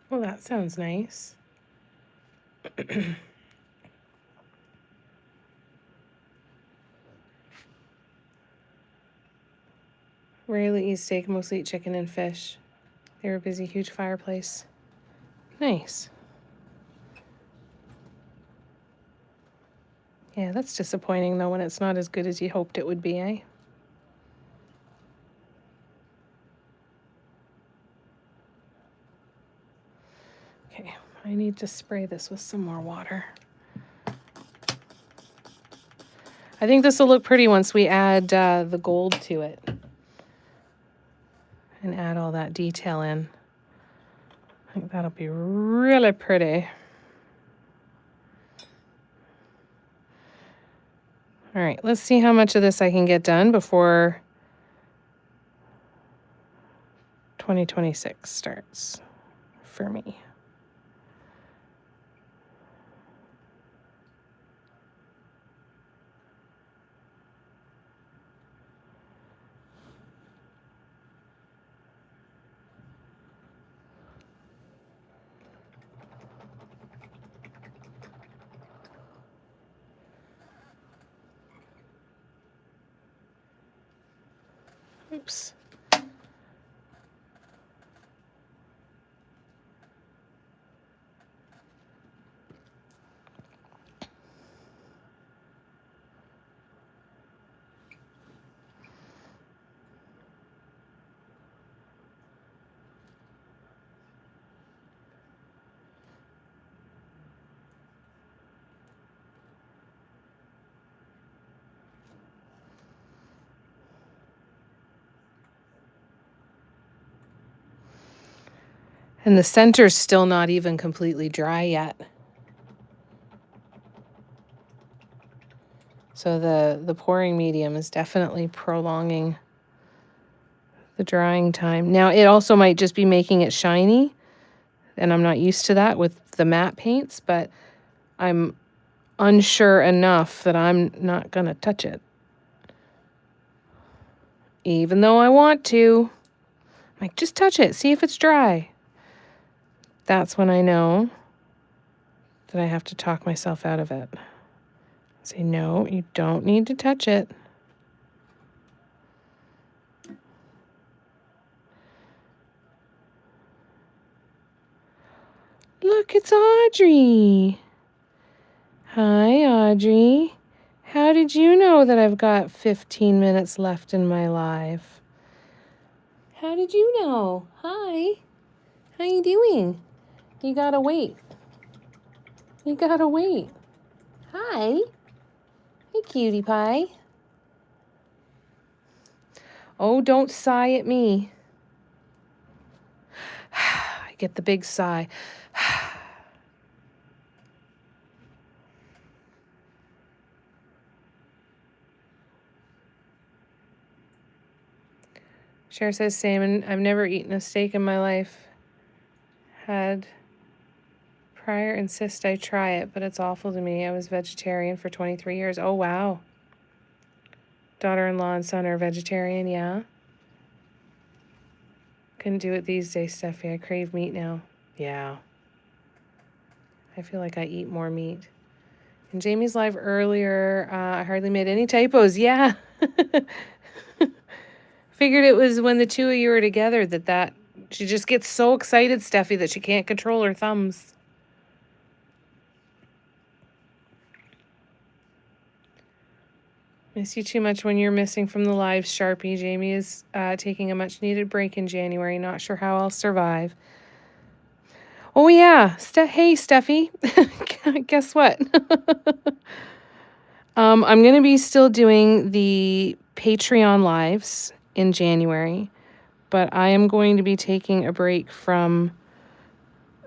Well, that sounds nice. Rarely eat steak, mostly eat chicken and fish. They were busy, huge fireplace. Nice. Yeah, that's disappointing though when it's not as good as you hoped it would be, eh? Okay, I need to spray this with some more water. I think this will look pretty once we add the gold to it. And add all that detail in. I think that'll be really pretty. All right, let's see how much of this I can get done before 2026 starts for me. Oops. And the center's still not even completely dry yet. So the pouring medium is definitely prolonging the drying time. Now, it also might just be making it shiny, and I'm not used to that with the matte paints, but I'm unsure enough that I'm not going to touch it. Even though I want to. I'm like, just touch it. See if it's dry. That's when I know that I have to talk myself out of it. Say, no, you don't need to touch it. Look, it's Audrey. Hi, Audrey. How did you know that I've got 15 minutes left in my live? How did you know? Hi. How you doing? You gotta wait. You gotta wait. Hi. Hey, cutie pie. Oh, don't sigh at me. I get the big sigh. Cher says, salmon. I've never eaten a steak in my life. Had prior insist I try it, but it's awful to me. I was vegetarian for 23 years. Oh, wow. Daughter-in-law and son are vegetarian, yeah. Couldn't do it these days, Steffi. I crave meat now. Yeah. I feel like I eat more meat. In Jamie's live earlier, I hardly made any typos. Yeah. Figured it was when the two of you were together that she just gets so excited, Steffi, that she can't control her thumbs. Miss you too much when you're missing from the live, Sharpie. Jamie is taking a much-needed break in January. Not sure how I'll survive. Oh, yeah. Hey, Steffi. Guess what? I'm going to be still doing the Patreon lives in January, but I am going to be taking a break from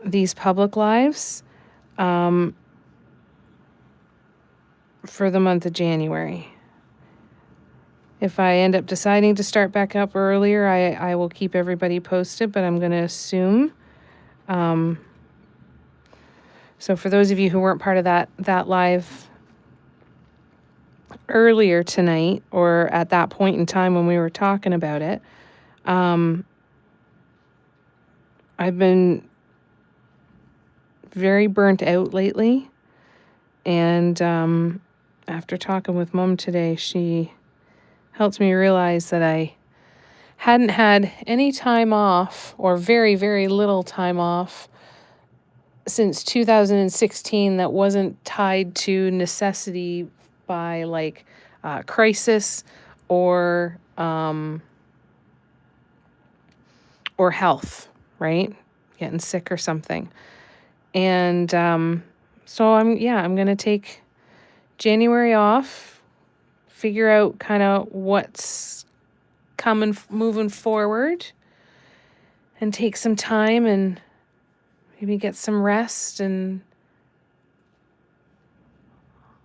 these public lives for the month of January. If I end up deciding to start back up earlier, I will keep everybody posted, but I'm going to assume. So for those of you who weren't part of that live earlier tonight, or at that point in time when we were talking about it, I've been very burnt out lately. And after talking with Mom today, she helped me realize that I hadn't had any time off, or very, very little time off, since 2016 that wasn't tied to necessity by like crisis or health, right? Getting sick or something. And so I'm going to take January off, figure out kind of what's moving forward, and take some time and maybe get some rest and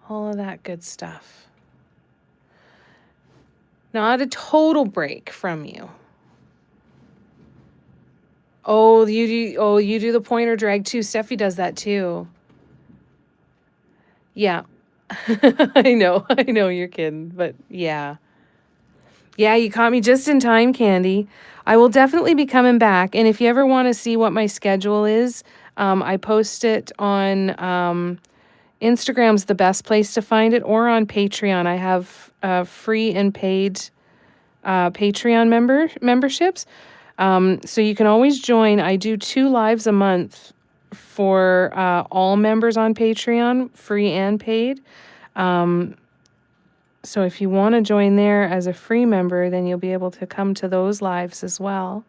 all of that good stuff. Not a total break from you. Oh, you do the pointer drag too. Steffi does that too. Yeah. I know you're kidding, but yeah. Yeah, you caught me just in time, Candy. I will definitely be coming back. And if you ever want to see what my schedule is, I post it on Instagram's the best place to find it, or on Patreon. I have free and paid Patreon memberships. So you can always join. I do 2 lives a month for all members on Patreon, free and paid. So if you want to join there as a free member, then you'll be able to come to those lives as well.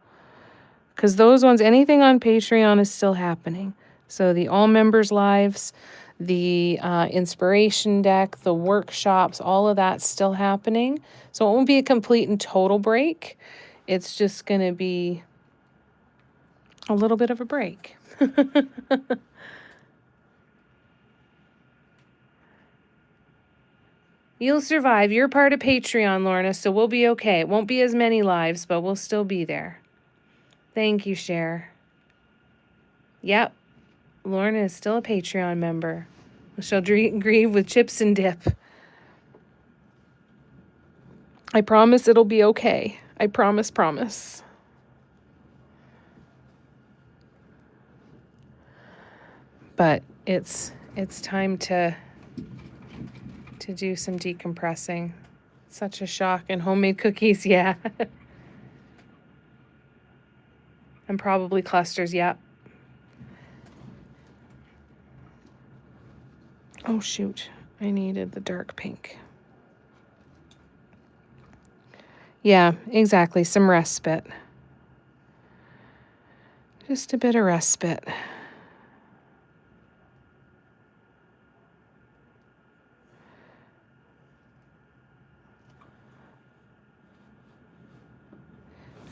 Because those ones, anything on Patreon is still happening. So the all members lives, the inspiration deck, the workshops, all of that's still happening. So it won't be a complete and total break. It's just going to be a little bit of a break. You'll survive. You're part of Patreon, Lorna, so we'll be okay. It won't be as many lives, but we'll still be there. Thank you, Cher. Yep. Lorna is still a Patreon member. We shall grieve with chips and dip. I promise it'll be okay. I promise. But it's time to do some decompressing. Such a shock. And homemade cookies, yeah. And probably clusters, yeah. Oh, shoot. I needed the dark pink. Yeah, exactly. Some respite. Just a bit of respite.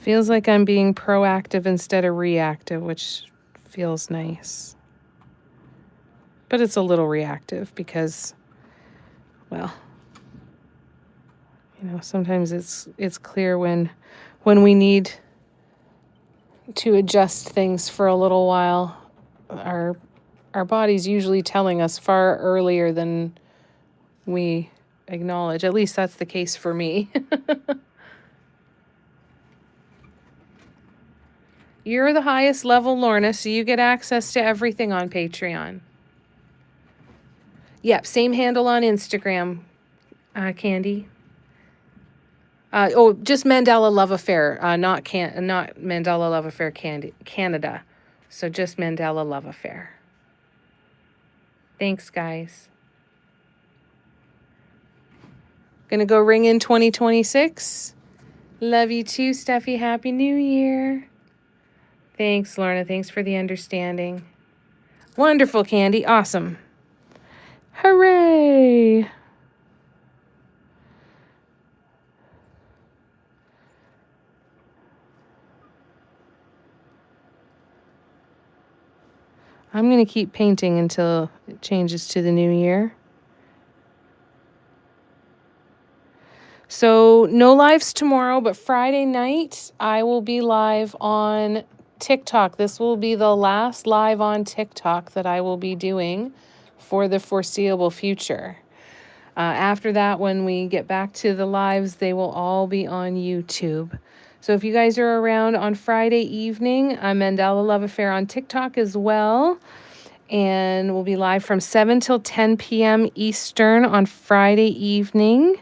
Feels like I'm being proactive instead of reactive, which feels nice. But it's a little reactive because, well, you know, sometimes it's clear when we need to adjust things for a little while. Our body's usually telling us far earlier than we acknowledge. At least that's the case for me. You're the highest level, Lorna, so you get access to everything on Patreon. Yep, same handle on Instagram, Candy. Just Mandela Love Affair, not Mandela Love Affair Canada. So just Mandela Love Affair. Thanks, guys. Gonna go ring in 2026. Love you too, Steffi. Happy New Year. Thanks, Lorna. Thanks for the understanding. Wonderful, Candy. Awesome. Hooray! I'm going to keep painting until it changes to the new year. So no lives tomorrow, but Friday night I will be live on TikTok. This will be the last live on TikTok that I will be doing for the foreseeable future. After that, when we get back to the lives, they will all be on YouTube. So if you guys are around on Friday evening, Mandela Love Affair on TikTok as well. And we'll be live from 7 till 10 p.m. Eastern on Friday evening.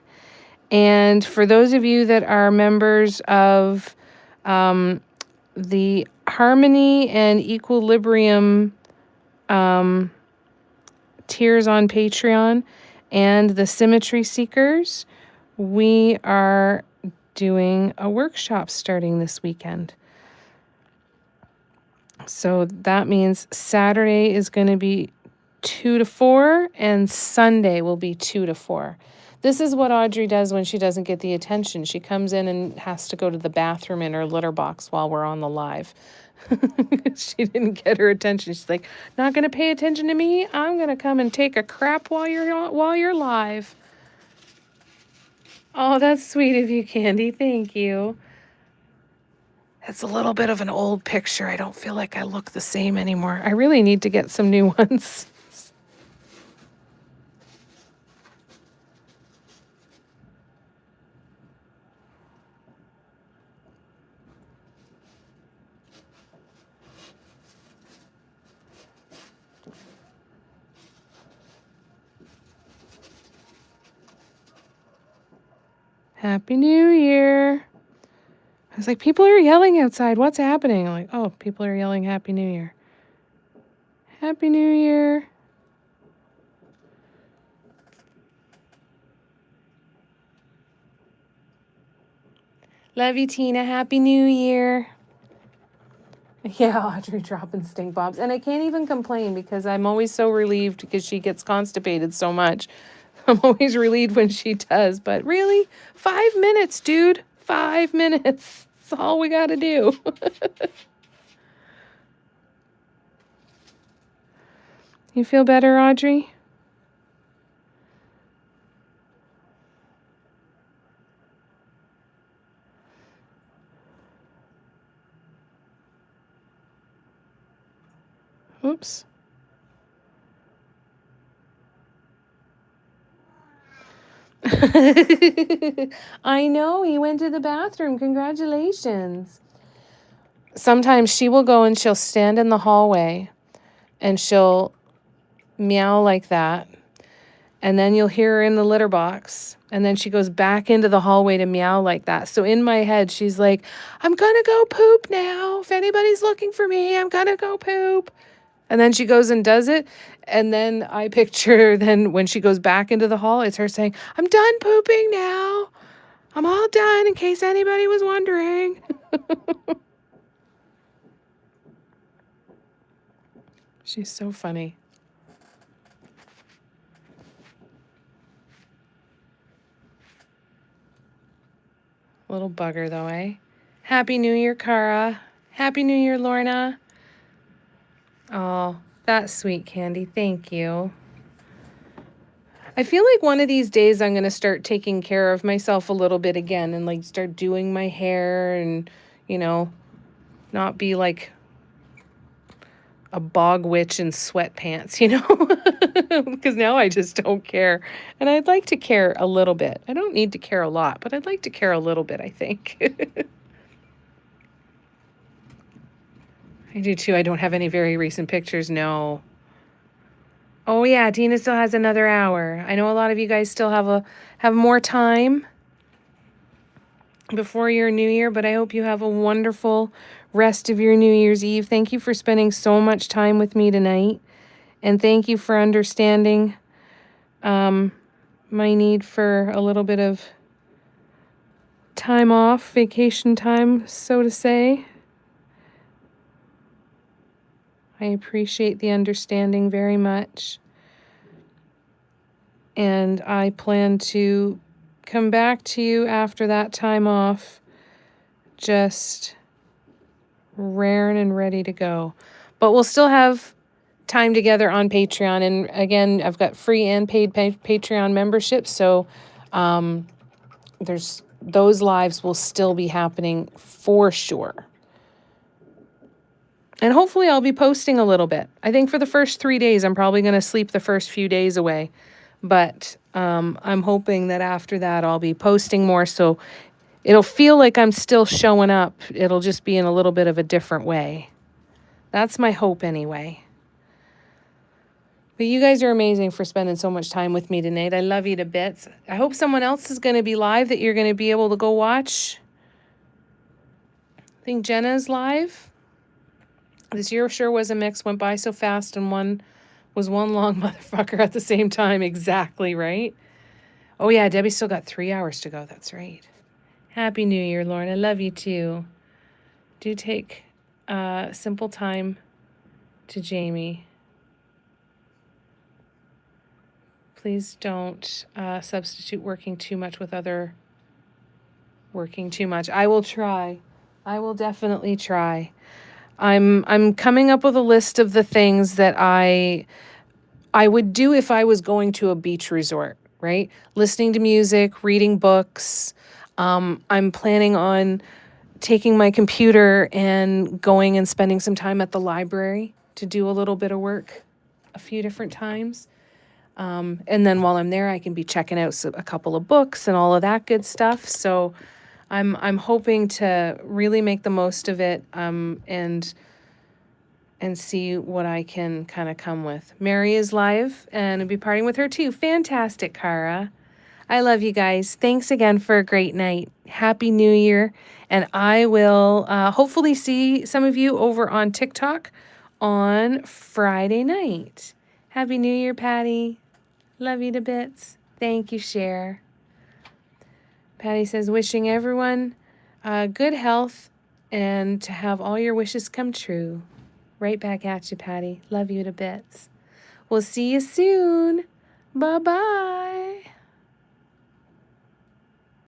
And for those of you that are members of the Harmony and Equilibrium tiers on Patreon and the Symmetry Seekers, we are doing a workshop starting this weekend. So that means Saturday is going to be 2 to 4 and Sunday will be 2 to 4. This is what Audrey does when she doesn't get the attention. She comes in and has to go to the bathroom in her litter box while we're on the live. She didn't get her attention. She's like, not going to pay attention to me? I'm going to come and take a crap while you're live. Oh, that's sweet of you, Candy. Thank you. It's a little bit of an old picture. I don't feel like I look the same anymore. I really need to get some new ones. Happy New Year. I was like, people are yelling outside. What's happening? I'm like, oh, people are yelling Happy New Year. Happy New Year. Love you, Tina. Happy New Year. Yeah, Audrey dropping stink bombs. And I can't even complain because I'm always so relieved because she gets constipated so much. I'm always relieved when she does. But really, 5 minutes, dude. 5 minutes. That's all we got to do. You feel better, Audrey? Oops. I know, he went to the bathroom. Congratulations. Sometimes she will go and she'll stand in the hallway and she'll meow like that. And then you'll hear her in the litter box. And then she goes back into the hallway to meow like that. So in my head, she's like, I'm gonna go poop now. If anybody's looking for me, I'm gonna go poop. And then she goes and does it. And then I picture then when she goes back into the hall, it's her saying, I'm done pooping now. I'm all done in case anybody was wondering. She's so funny. Little bugger though, eh? Happy New Year, Cara. Happy New Year, Lorna. Oh, that's sweet, Candy. Thank you. I feel like one of these days I'm going to start taking care of myself a little bit again and like start doing my hair and, you know, not be like a bog witch in sweatpants, you know, because now I just don't care. And I'd like to care a little bit. I don't need to care a lot, but I'd like to care a little bit, I think. I do too. I don't have any very recent pictures. No. Oh yeah, Tina still has another hour. I know a lot of you guys still have more time before your New Year, but I hope you have a wonderful rest of your New Year's Eve. Thank you for spending so much time with me tonight, and thank you for understanding my need for a little bit of time off, vacation time, so to say. I appreciate the understanding very much. And I plan to come back to you after that time off, just raring and ready to go. But we'll still have time together on Patreon. And again, I've got free and paid Patreon memberships. So there's those lives will still be happening for sure. And hopefully I'll be posting a little bit. I think for the first 3 days, I'm probably going to sleep the first few days away. But I'm hoping that after that, I'll be posting more. So it'll feel like I'm still showing up. It'll just be in a little bit of a different way. That's my hope anyway. But you guys are amazing for spending so much time with me tonight. I love you to bits. I hope someone else is going to be live that you're going to be able to go watch. I think Jenna's live. This year sure was a mix. Went by so fast, and one was one long motherfucker at the same time. Exactly, right? Oh, yeah, Debbie still got 3 hours to go. That's right. Happy New Year, Lauren. I love you, too. Do take simple time to Jamie. Please don't substitute working too much with other working too much. I will try. I will definitely try. I'm coming up with a list of the things that I would do if I was going to a beach resort, right? Listening to music, reading books. I'm planning on taking my computer and going and spending some time at the library to do a little bit of work a few different times. And then while I'm there, I can be checking out a couple of books and all of that good stuff. So I'm hoping to really make the most of it and see what I can kind of come with. Mary is live, and I'll be partying with her too. Fantastic, Cara. I love you guys. Thanks again for a great night. Happy New Year. And I will hopefully see some of you over on TikTok on Friday night. Happy New Year, Patty. Love you to bits. Thank you, Cher. Patty says, wishing everyone good health and to have all your wishes come true. Right back at you, Patty. Love you to bits. We'll see you soon. Bye-bye.